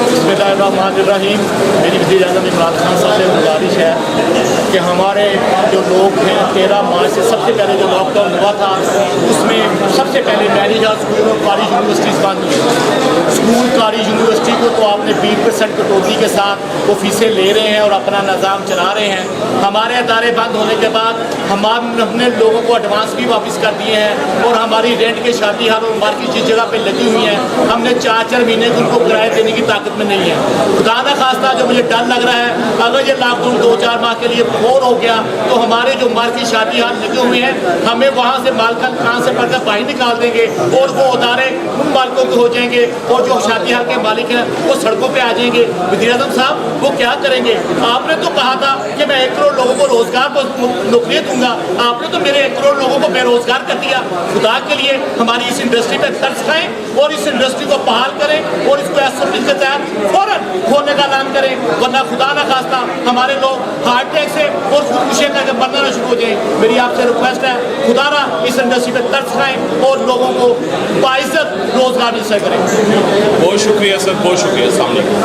बिस्मिल्लाहिर्रहमानिर्रहीम। मेरी वज़ीर आज़म इमरान खान साहब से गुजारिश है कि हमारे जो लोग हैं 13 मार्च से सबसे पहले जो लॉकडाउन हुआ था उसमें सबसे पहले मैरिज और स्कूल और कॉलेज यूनिवर्सिटीज़ बंद हुई। स्कूल कॉलेज यूनिवर्सिटी को तो आपने 20% कटौती के साथ वो फीसें ले रहे हैं और अपना निज़ाम चला रहे हैं। हमारे अदारे बंद होने के बाद हमने लोगों को एडवांस भी वापस कर दिए हैं और हमारी रेंट के शादी हाल और मार्केट जिस जगह पे लगी हुई हैं हमने 4-4 महीने को उनको किराए देने की ताकत में नहीं है। खुदा न खास्ता जो मुझे डर लग रहा है अगर ये लॉकडाउन 2-4 माह के लिए और हो गया तो हमारे जो मार्केट शादी हाल लगे हुए हैं हमें वहाँ से मालकन खान से पढ़कर बाहर निकाल देंगे और वो अदारे उन मालिकों के हो जाएंगे और जो शादी हाल के मालिक हैं वो सड़कों पे आ जाएंगे। वज़ीर आज़म साहब वो क्या करेंगे? आपने तो कहा था कि मैं 1 करोड़ लोगों को रोजगार को नौकरियाँ दूंगा, आपने तो मेरे 1 करोड़ लोगों को बेरोजगार कर दिया। खुदा के लिए हमारी इस इंडस्ट्री पर तरस खाएं और इस इंडस्ट्री को बहाल करें और इसको SOP के तहत फौरन खोलने का ऐलान करें, वरना खुदा न खास्ता हमारे लोग हार्ट अटैक से और खुदकुशियाँ करके मरना शुरू हो जाए। मेरी आपसे रिक्वेस्ट है खुदारा इस इंडस्ट्री पर तरस खाएं और लोगों को बाइज्जत रोजगार मिल सके करें। बहुत शुक्रिया सर, बहुत शुक्रिया। अस्सलाम वालेकुम।